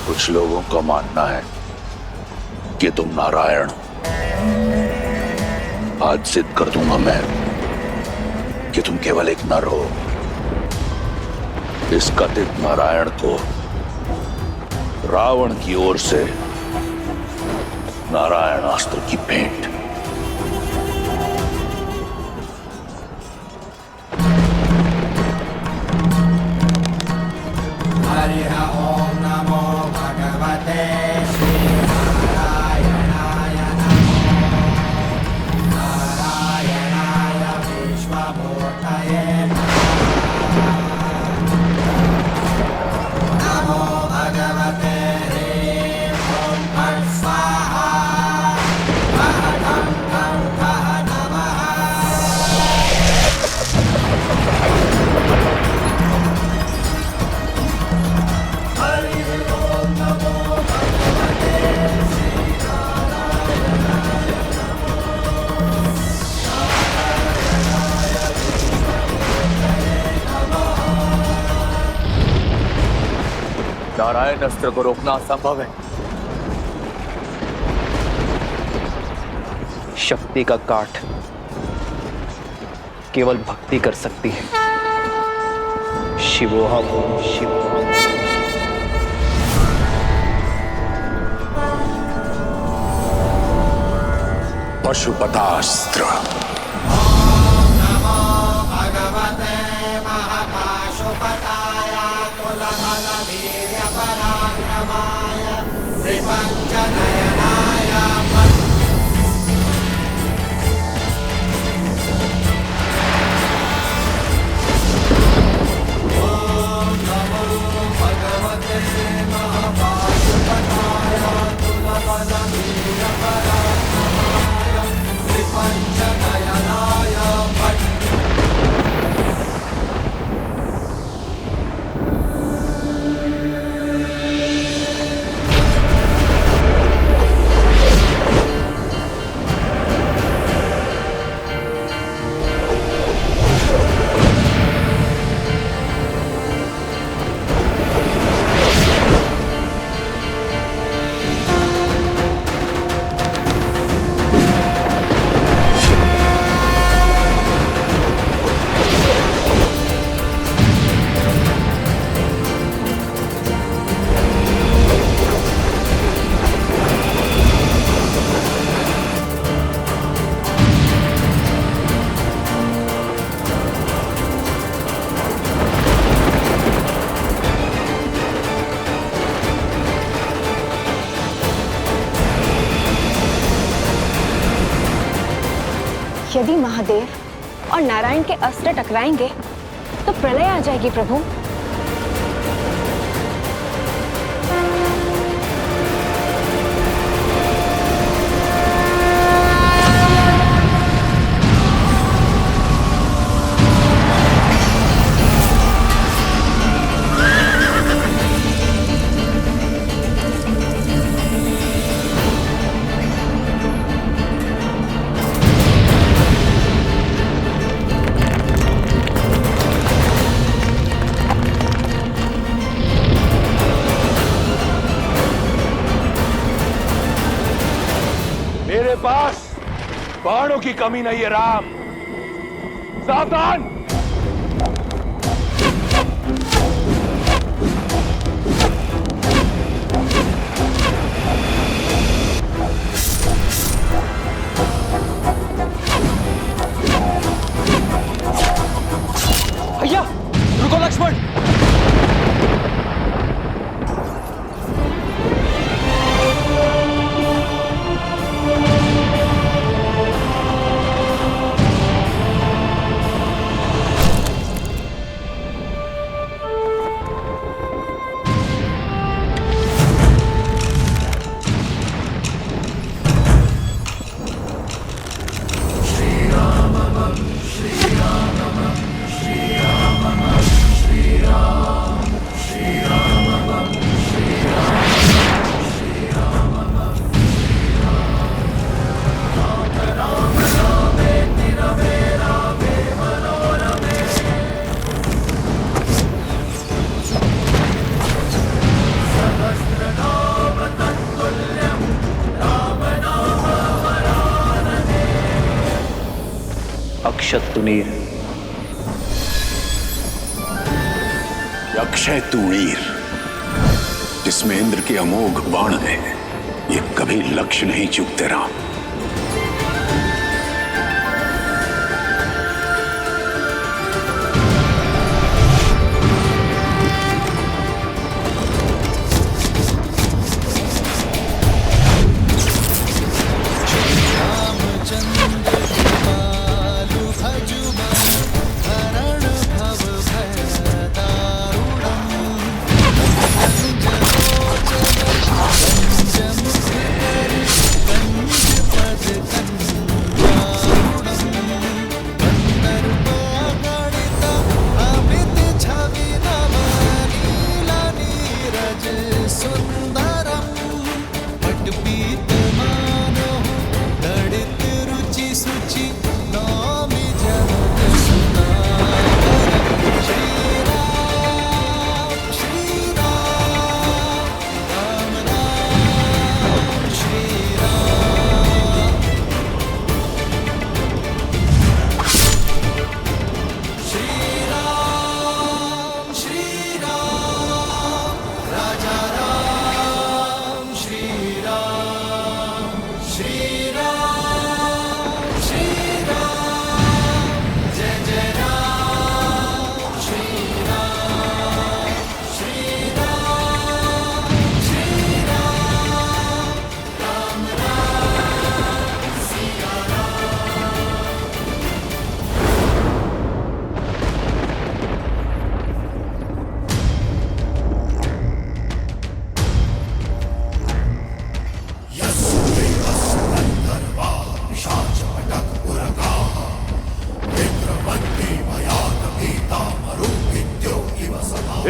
कुछ लोगों का मानना है कि तुम नारायण हो। आज सिद्ध कर दूंगा मैं कि तुम केवल एक नर हो। इस कथित नारायण को रावण की ओर से नारायण अस्त्र की भेंट। नारायण अस्त्र को रोकना असंभव है। शक्ति का काट केवल भक्ति कर सकती है। शिवोहम शिवोहम। पशुपतास्त्र। यदि महादेव और नारायण के अस्त्र टकराएंगे तो प्रलय आ जाएगी प्रभु। बाणों की कमी नहीं है राम। सावधान। भैया रुको लक्ष्मण। अक्षत तुनीर। अक्षय तुणीर जिसमें इंद्र के अमोघ बाण है, ये कभी लक्ष्य नहीं चूकते राम।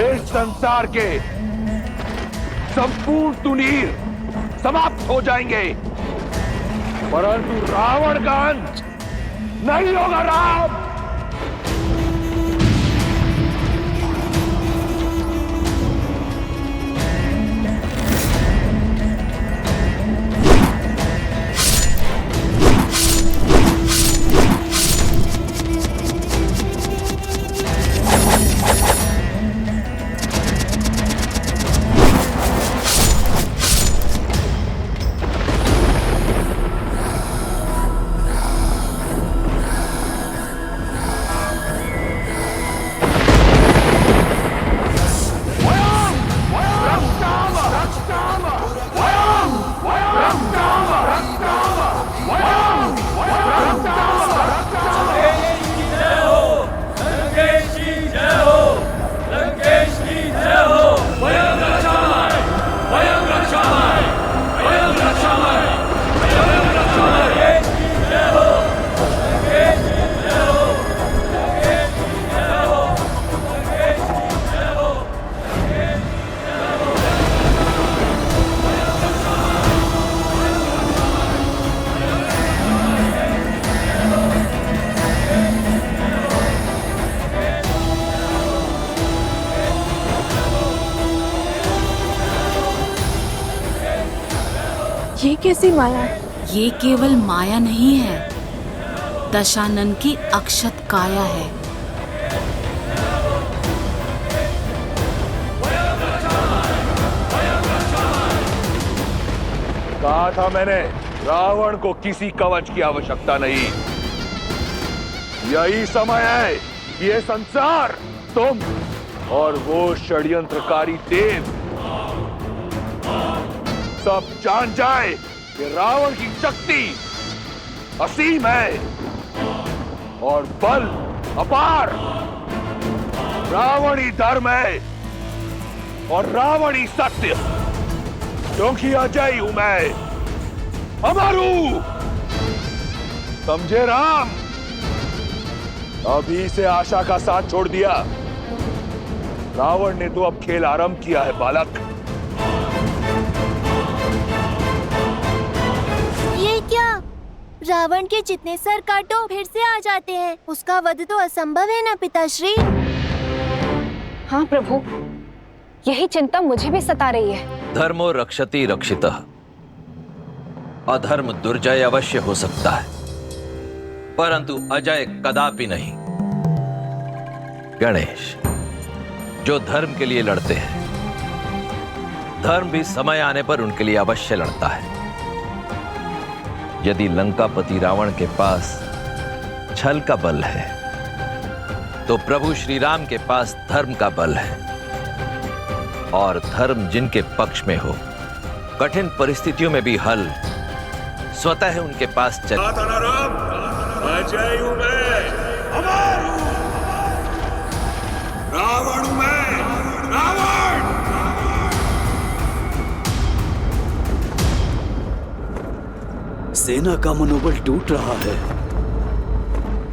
इस संसार के संपूर्ण तुनीर समाप्त हो जाएंगे, परंतु रावण का अंत नहीं होगा राम। ये कैसी माया है? ये केवल माया नहीं है, दशानन की अक्षत काया है। कहा था मैंने, रावण को किसी कवच की आवश्यकता नहीं। यही समय है कि ये संसार, तुम और वो षड्यंत्रकारी देव सब जान जाए कि रावण की शक्ति असीम है और बल अपार। रावण ही धर्म है और रावण ही सत्य, क्योंकि अजय हूं मैं, अमर हूं। समझे राम? अभी से आशा का साथ छोड़ दिया। रावण ने तो अब खेल आरंभ किया है बालक। ये क्या? रावण के जितने सर काटो फिर से आ जाते हैं। उसका वध तो असंभव है ना पिताश्री? हाँ प्रभु, यही चिंता मुझे भी सता रही है। धर्मो रक्षति रक्षितः। अधर्म दुर्जय अवश्य हो सकता है, परंतु अजय कदापि नहीं। गणेश, जो धर्म के लिए लड़ते हैं, धर्म भी समय आने पर उनके लिए अवश्य लड़ता है। यदि लंकापति रावण के पास छल का बल है, तो प्रभु श्री राम के पास धर्म का बल है। और धर्म जिनके पक्ष में हो, कठिन परिस्थितियों में भी हल स्वतः उनके पास चले। अजय हूं मैं, अमर हूं। रावण हूं मैं, रावण। सेना का मनोबल टूट रहा है।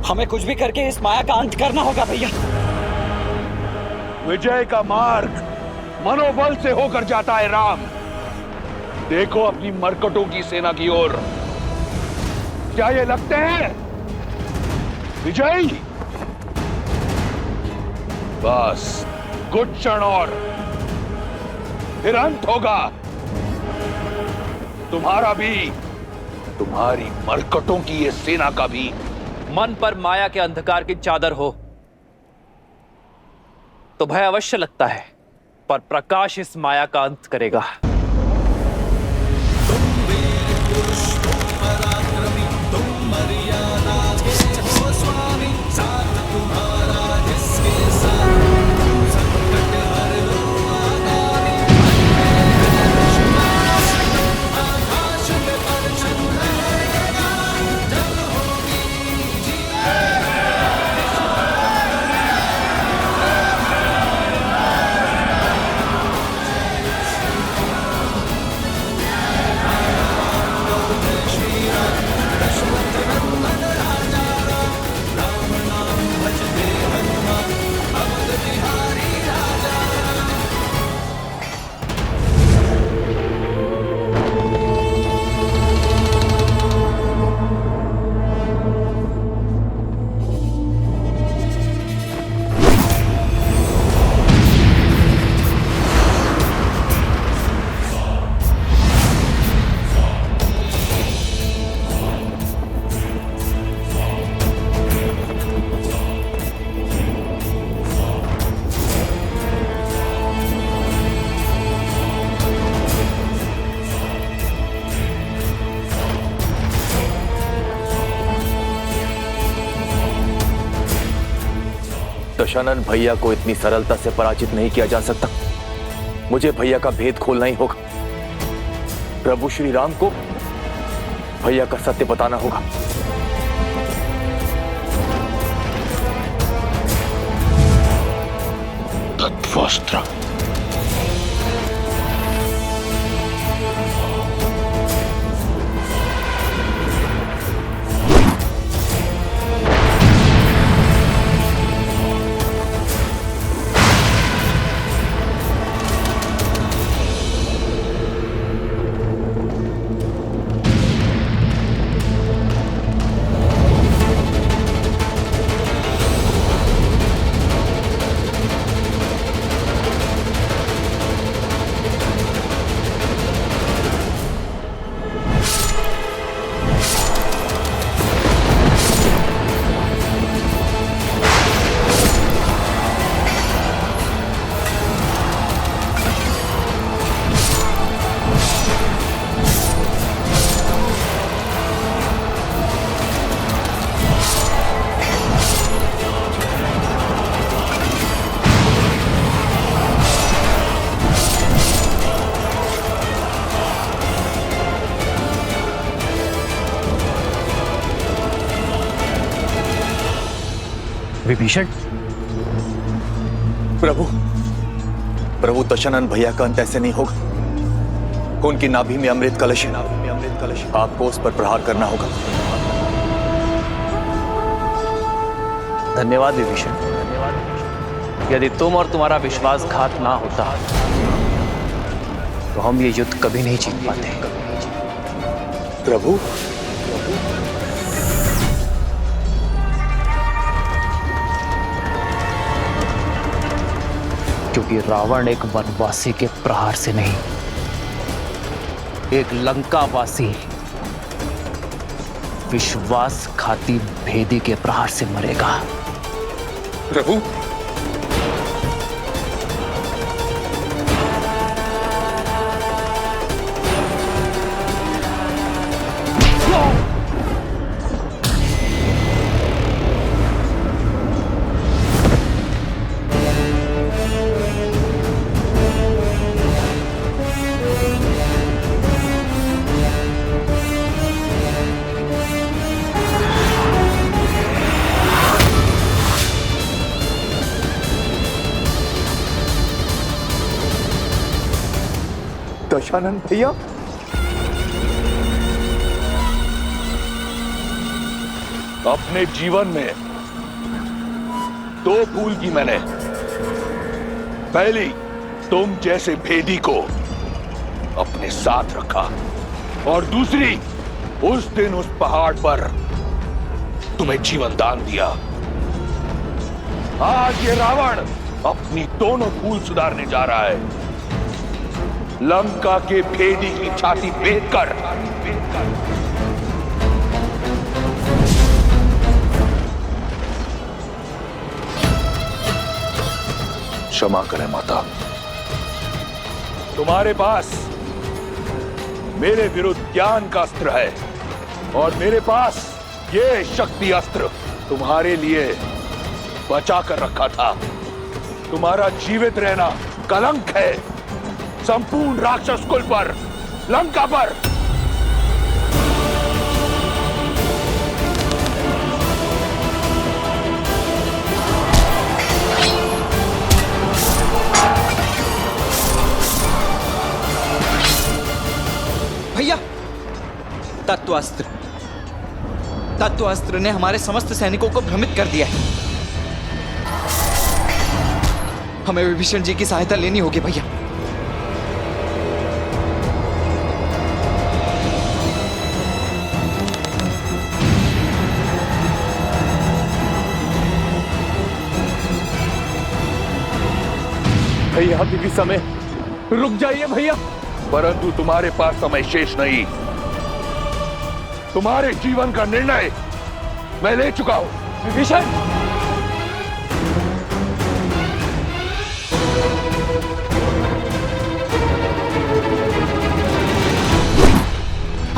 हमें कुछ भी करके इस माया का अंत करना होगा भैया। विजय का मार्ग मनोबल से होकर जाता है राम। देखो अपनी मरकटों की सेना की ओर। क्या ये लगते हैं विजयी? बस कुछ क्षण और, फिर अंत होगा तुम्हारा भी, तुम्हारी मरकटों की ये सेना का भी। मन पर माया के अंधकार की चादर हो तो भय अवश्य लगता है, पर प्रकाश इस माया का अंत करेगा। दशानन भैया को इतनी सरलता से पराजित नहीं किया जा सकता। मुझे भैया का भेद खोलना ही होगा। प्रभु श्री राम को भैया का सत्य बताना होगा। तत्वस्त्र। विभीषण, प्रभु प्रभु दशानन भैया का अंत ऐसे नहीं होगा। उनकी नाभि में अमृत कलश है, आपको उस पर प्रहार करना होगा। धन्यवाद विभीषण। यदि तुम और तुम्हारा विश्वासघात ना होता तो हम ये युद्ध कभी नहीं जीत पाते। प्रभु क्योंकि रावण एक वनवासी के प्रहार से नहीं, एक लंकावासी विश्वासघाती भेदी के प्रहार से मरेगा। प्रभु दशानन भैया, अपने जीवन में दो भूल की मैंने। पहली, तुम जैसे भेदी को अपने साथ रखा, और दूसरी, उस दिन उस पहाड़ पर तुम्हें जीवन दान दिया। आज ये रावण अपनी दोनों भूल सुधारने जा रहा है। लंका के भेदी की छाती भेद कर क्षमा करें माता। तुम्हारे पास मेरे विरुद्ध ज्ञान का अस्त्र है, और मेरे पास ये शक्ति अस्त्र तुम्हारे लिए बचा कर रखा था। तुम्हारा जीवित रहना कलंक है संपूर्ण राक्षस कुल पर, लंका पर। भैया, तत्वास्त्र ने हमारे समस्त सैनिकों को भ्रमित कर दिया है। हमें विभीषण जी की सहायता लेनी होगी भैया। भैया अभी भी समय, रुक जाइए भैया। परंतु तुम्हारे पास समय शेष नहीं। तुम्हारे जीवन का निर्णय मैं ले चुका हूं। विभीषण,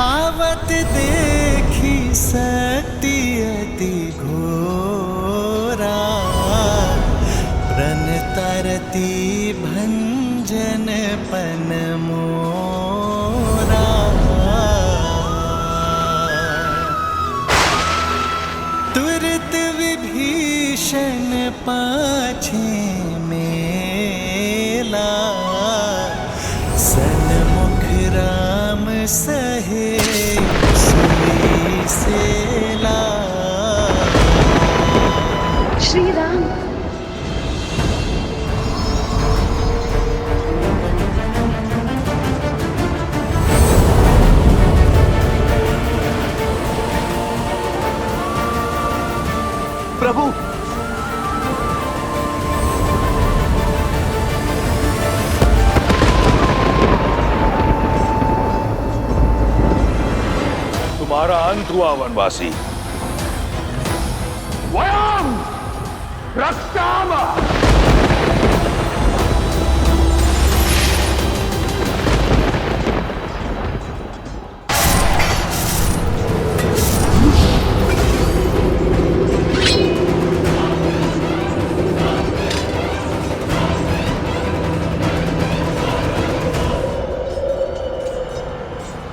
आवत देखी शक्ति अति घोरा, प्रण तरती भंजन पन मोरा। तुरत विभीषण पाछे मेला, सन्मुख राम सहे सुई सेला। श्री राम, प्रभु तुम्हारा अंत हुआ वनवासी। वयम रक्षामः।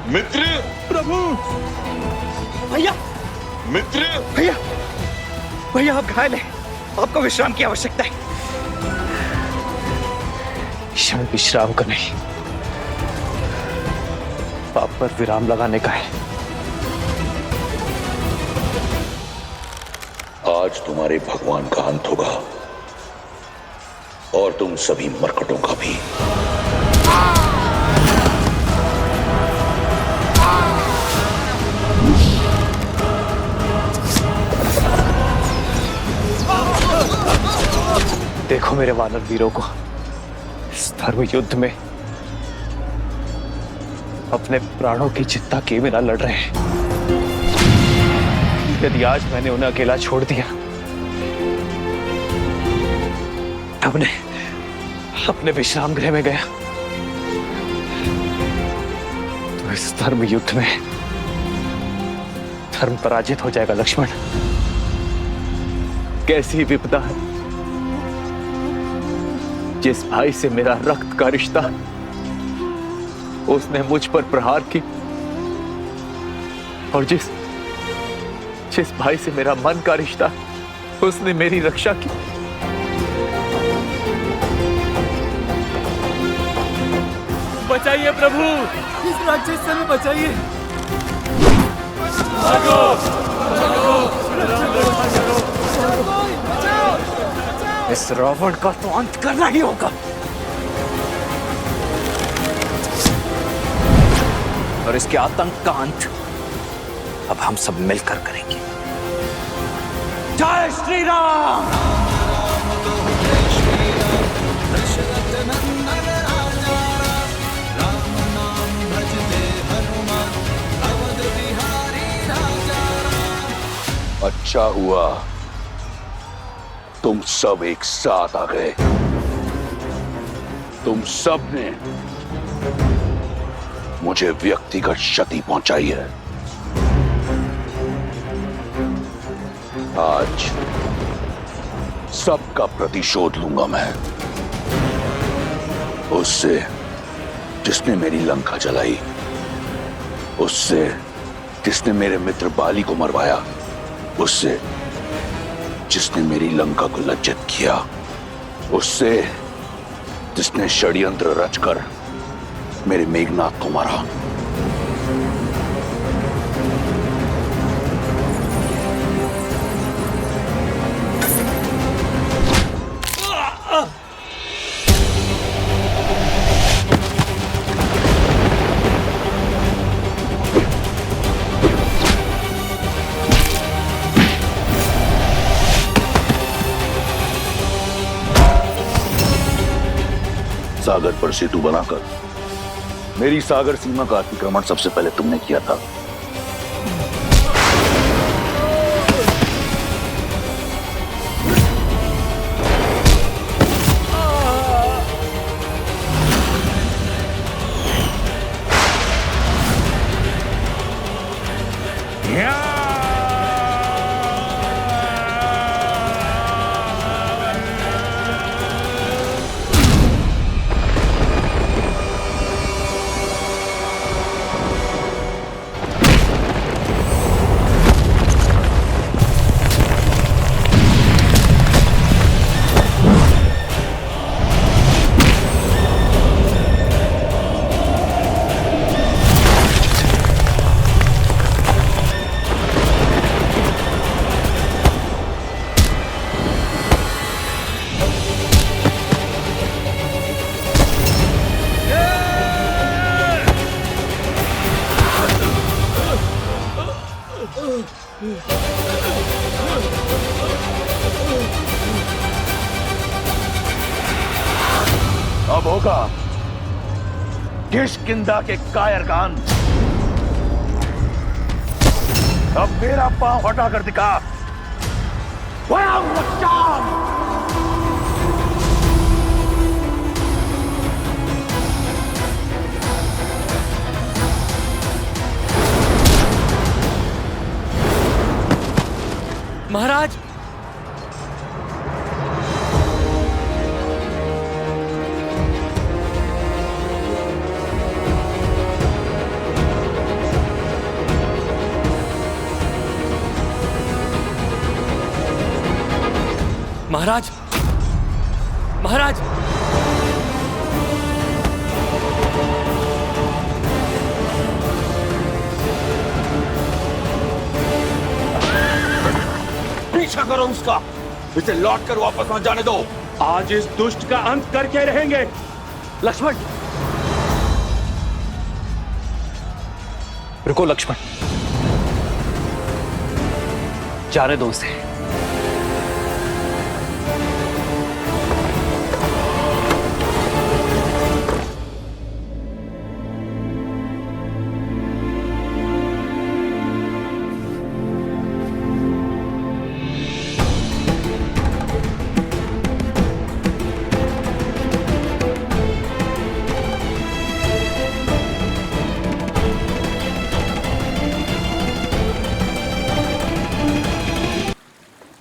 मित्र, प्रभु, भैया, मित्र, भैया, भैया आप घायल हैं। आपको विश्राम की आवश्यकता है। क्षण विश्राम का नहीं, पाप पर विराम लगाने का है। आज तुम्हारे भगवान का अंत होगा और तुम सभी मरकटों का भी। देखो मेरे वानर वीरों को इस धर्म युद्ध में अपने प्राणों की चिंता किए बिना लड़ रहे हैं। यदि आज मैंने उन्हें अकेला छोड़ दिया, अपने विश्राम गृह में गया, तो इस धर्म युद्ध में धर्म पराजित हो जाएगा। लक्ष्मण, कैसी विपदा है। जिस भाई से मेरा रक्त का रिश्ता, उसने मुझ पर प्रहार की, और जिस भाई से मेरा मन का रिश्ता, उसने मेरी रक्षा की। बचाइए प्रभु, इस राक्षस से हमें बचाइए। इस रावण का तो अंत करना ही होगा, और इसके आतंक का अंत अब हम सब मिलकर करेंगे। जय श्री राम। अच्छा हुआ तुम सब एक साथ आ गए। तुम सब ने मुझे व्यक्तिगत क्षति पहुंचाई है। आज सबका प्रतिशोध लूंगा मैं। उससे जिसने मेरी लंका जलाई, उससे जिसने मेरे मित्र बाली को मरवाया, उससे जिसने मेरी लंका को लज्जित किया, उससे जिसने षड्यंत्र रचकर मेरे मेघनाथ को मारा। सागर पर सेतु बनाकर मेरी सागर सीमा का अतिक्रमण सबसे पहले तुमने किया था। अब होगा किष्किंधा के कायरगान। अब मेरा पांव हटा कर दिखा। महाराज, महाराज, महाराज, पीछा करो उसका, इसे लौट कर वापस मत जाने दो। आज इस दुष्ट का अंत करके रहेंगे। लक्ष्मण, रुको लक्ष्मण, जाने दो उसे।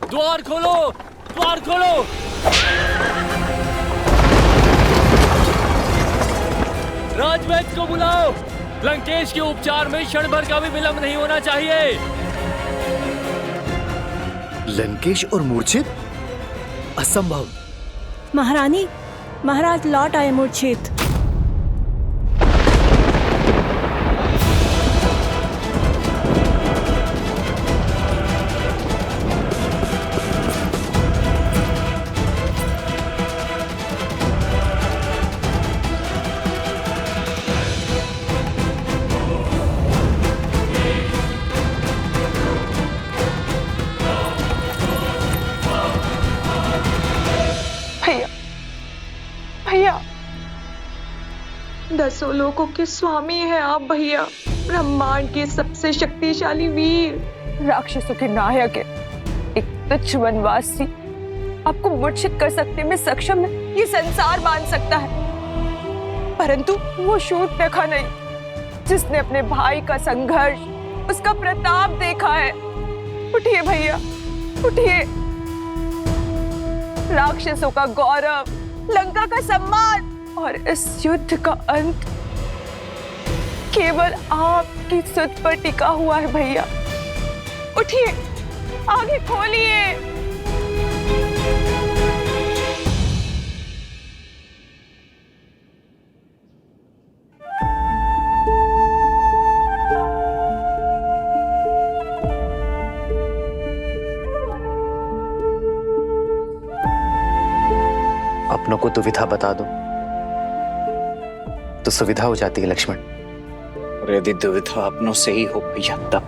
द्वार खोलो, द्वार खोलो। राजवैद्य को बुलाओ। लंकेश के उपचार में क्षण भर का भी विलंब नहीं होना चाहिए। लंकेश और मूर्छित? असंभव। महारानी, महाराज लौट आए मूर्छित। दसों लोगों के स्वामी हैं आप भैया, ब्रह्मांड के सबसे शक्तिशाली वीर, राक्षसों के नायक है। एक तुच्छ वनवासी आपको मूर्छित कर सकने में सक्षम है, ये संसार मान सकता है, परंतु वो शूर्पणखा नहीं जिसने अपने भाई का संघर्ष, उसका प्रताप देखा है। उठिए भैया, उठिए। राक्षसों का गौरव, लंका का सम्मान और इस युद्ध का अंत केवल आपकी सुध पर टिका हुआ है भैया। उठिए, आगे खोलिए। अपनों को दुविधा बता दो तो सुविधा हो जाती है लक्ष्मण। और यदि दुविधा अपनों से ही हो भैया तब?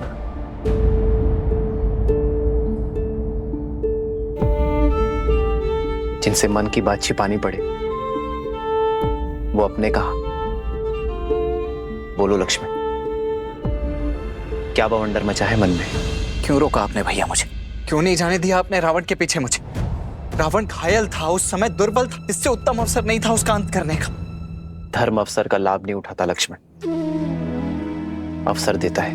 जिनसे मन की बात छिपानी पड़े वो अपने कहा। बोलो लक्ष्मण, क्या बवंडर मचा है मन में? क्यों रोका आपने भैया मुझे? क्यों नहीं जाने दिया आपने रावण के पीछे मुझे? रावण घायल था, उस समय दुर्बल था, इससे उत्तम अवसर नहीं था उसका अंत करने का। धर्म अवसर का लाभ नहीं उठाता लक्ष्मण, अवसर देता है,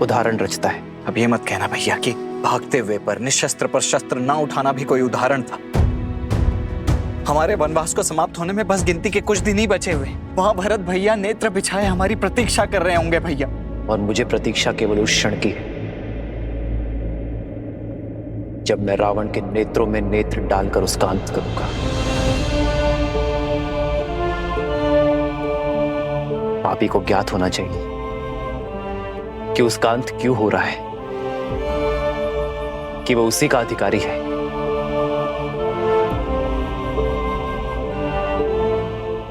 उदाहरण रचता है। अब ये मत कहना भैया कि भागते हुए पर निशस्त्र पर शस्त्र ना उठाना भी कोई उदाहरण था। हमारे वनवास को समाप्त होने में बस गिनती के कुछ दिन ही बचे हुए। वहां भरत भैया नेत्र बिछाए हमारी प्रतीक्षा कर रहे होंगे भैया। और मुझे प्रतीक्षा केवल उस क्षण की है जब मैं रावण के नेत्रों में नेत्र डालकर उसका अंत करूंगा। पापी को ज्ञात होना चाहिए कि उसका अंत क्यों हो रहा है, कि वो उसी का अधिकारी है।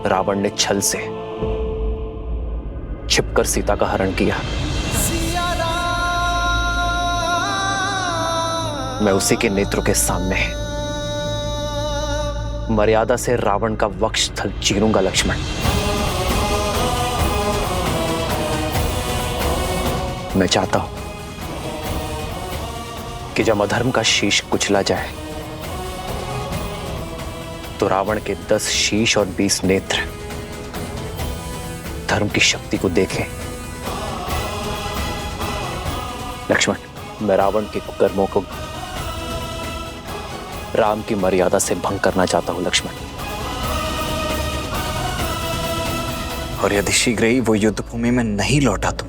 रावण ने छल से छिपकर सीता का हरण किया। मैं उसी के नेत्रों के सामने मर्यादा से रावण का वक्षस्थल चीरूंगा लक्ष्मण। मैं चाहता हूं कि जब अधर्म का शीश कुचला जाए तो रावण के 10 शीश और 20 नेत्र धर्म की शक्ति को देखें। लक्ष्मण, मैं रावण के कुकर्मों को राम की मर्यादा से भंग करना चाहता हूं लक्ष्मण। और यदि शीघ्र ही वो युद्ध भूमि में नहीं लौटा तो?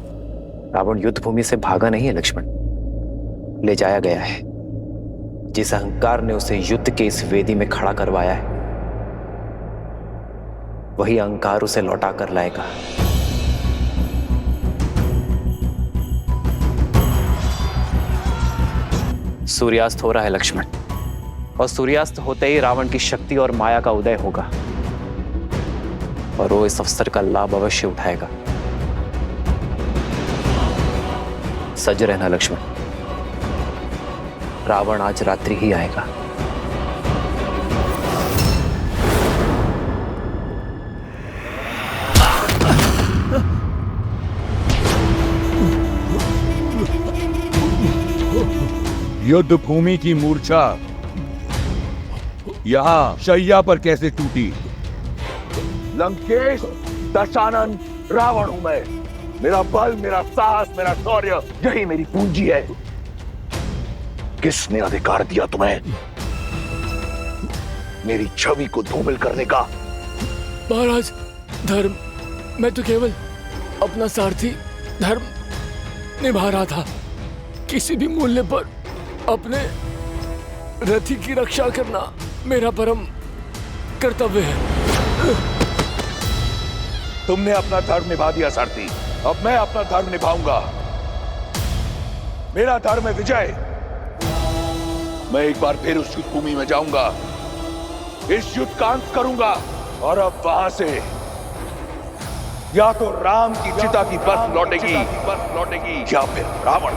रावण युद्ध भूमि से भागा नहीं है लक्ष्मण, ले जाया गया है जिस अहंकार ने उसे युद्ध के इस वेदी में खड़ा करवाया है, वही अहंकार उसे लौटा कर लाएगा। सूर्यास्त हो रहा है लक्ष्मण, और सूर्यास्त होते ही रावण की शक्ति और माया का उदय होगा, और वो इस अवसर का लाभ अवश्य उठाएगा। सज रहना लक्ष्मण, रावण आज रात्रि ही आएगा। युद्ध भूमि की मूर्छा यहाँ शैया पर कैसे टूटी? लंकेश दशानन रावण हूं मैं। मेरा बल, मेरा साहस, मेरा शौर्य, यही मेरी पूंजी है। किसने अधिकार दिया तुम्हें मेरी छवि को धूमिल करने का? महाराज, धर्म, मैं तो केवल अपना सारथी धर्म निभा रहा था। किसी भी मूल्य पर अपने रथी की रक्षा करना मेरा परम कर्तव्य है। तुमने अपना धर्म निभा दिया सारथी, अब मैं अपना धर्म निभाऊंगा। मेरा धर्म है विजय। मैं एक बार फिर उस युद्ध भूमि में जाऊंगा, इस युद्ध का अंत करूंगा, और अब वहां से या तो राम की चिता की बर्फ लौटेगी या फिर रावण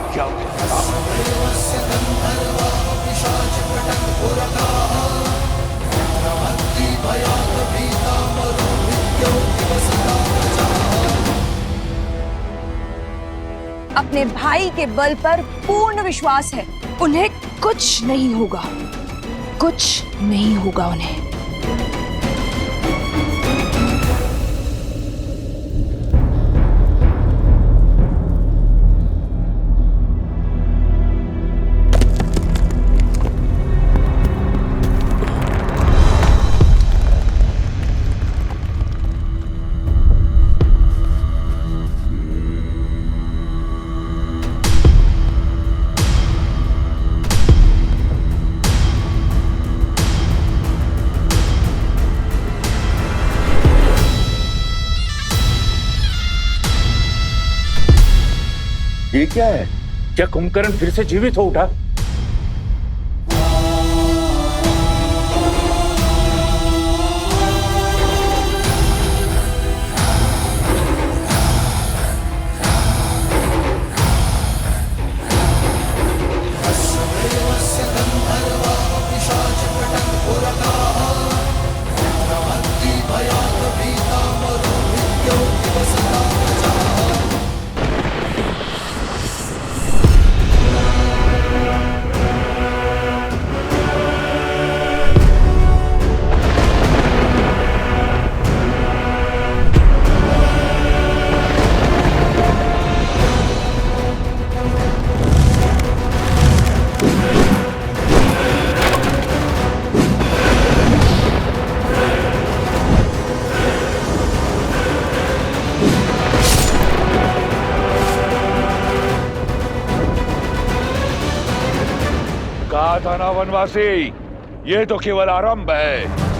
अपने भाई के बल पर पूर्ण विश्वास है। उन्हें कुछ नहीं होगा, कुछ नहीं होगा उन्हें। ये क्या है? क्या कुंभकर्ण फिर से जीवित हो उठा? कहा था ना वनवासी, ये तो केवल आरंभ है।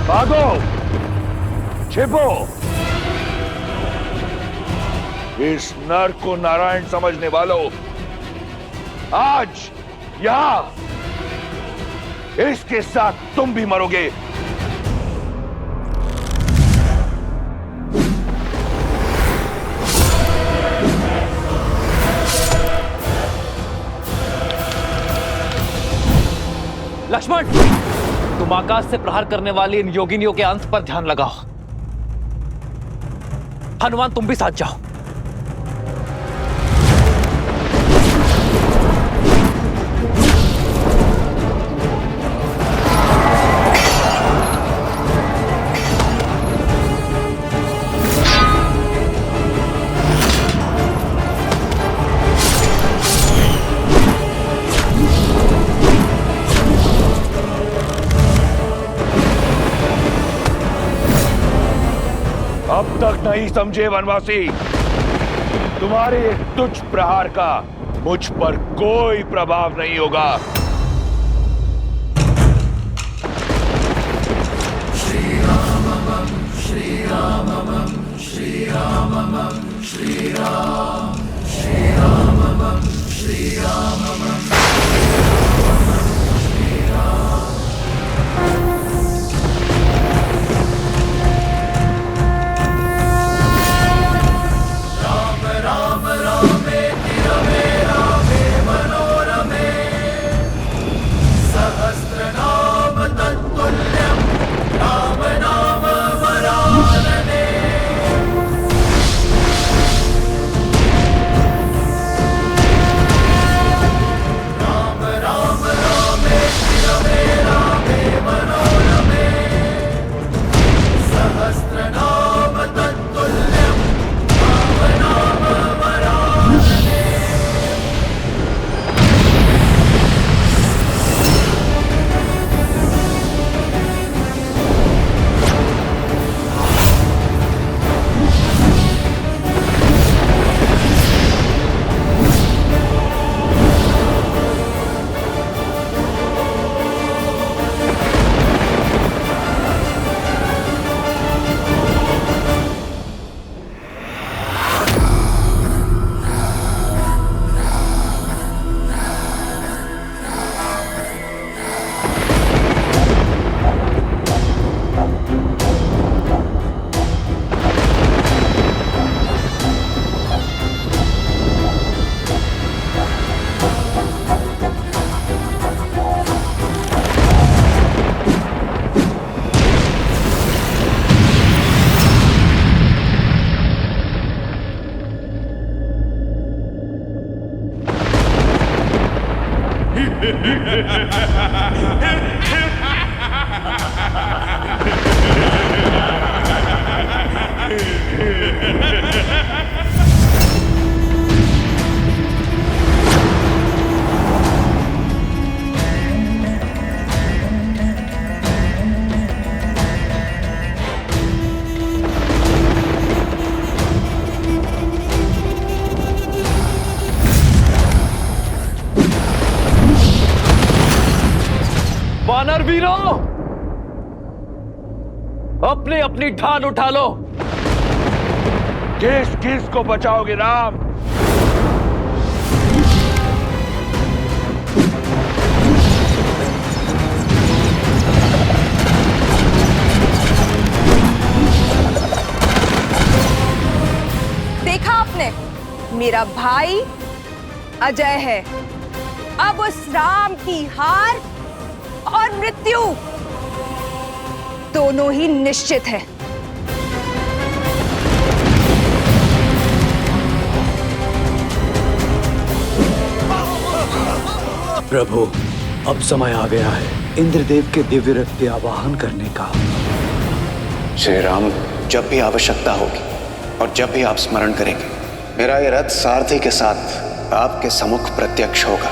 भागो, छिपो। इस नर को नारायण समझने वालों, आज यहां इसके साथ तुम भी मरोगे। लक्ष्मण, तुम आकाश से प्रहार करने वाली इन योगिनियों के अंत पर ध्यान लगाओ। हनुमान, तुम भी साथ जाओ। अब तक नहीं समझे वनवासी, तुम्हारे एक तुच्छ प्रहार का मुझ पर कोई प्रभाव नहीं होगा। श्री राम श्री राम श्री राम श्री राम श्री राम श्री राम वानर वीरों, अपनी अपनी ढाल उठा लो। किस किस को बचाओगे राम? देखा आपने, मेरा भाई अजय है। अब उस राम की हार और मृत्यु दोनों ही निश्चित है। प्रभु, अब समय आ गया है इंद्रदेव के दिव्य रथ के आवाहन करने का। श्री राम, जब भी आवश्यकता होगी और जब भी आप स्मरण करेंगे, मेरा ये रथ सारथी के साथ आपके सम्मुख प्रत्यक्ष होगा।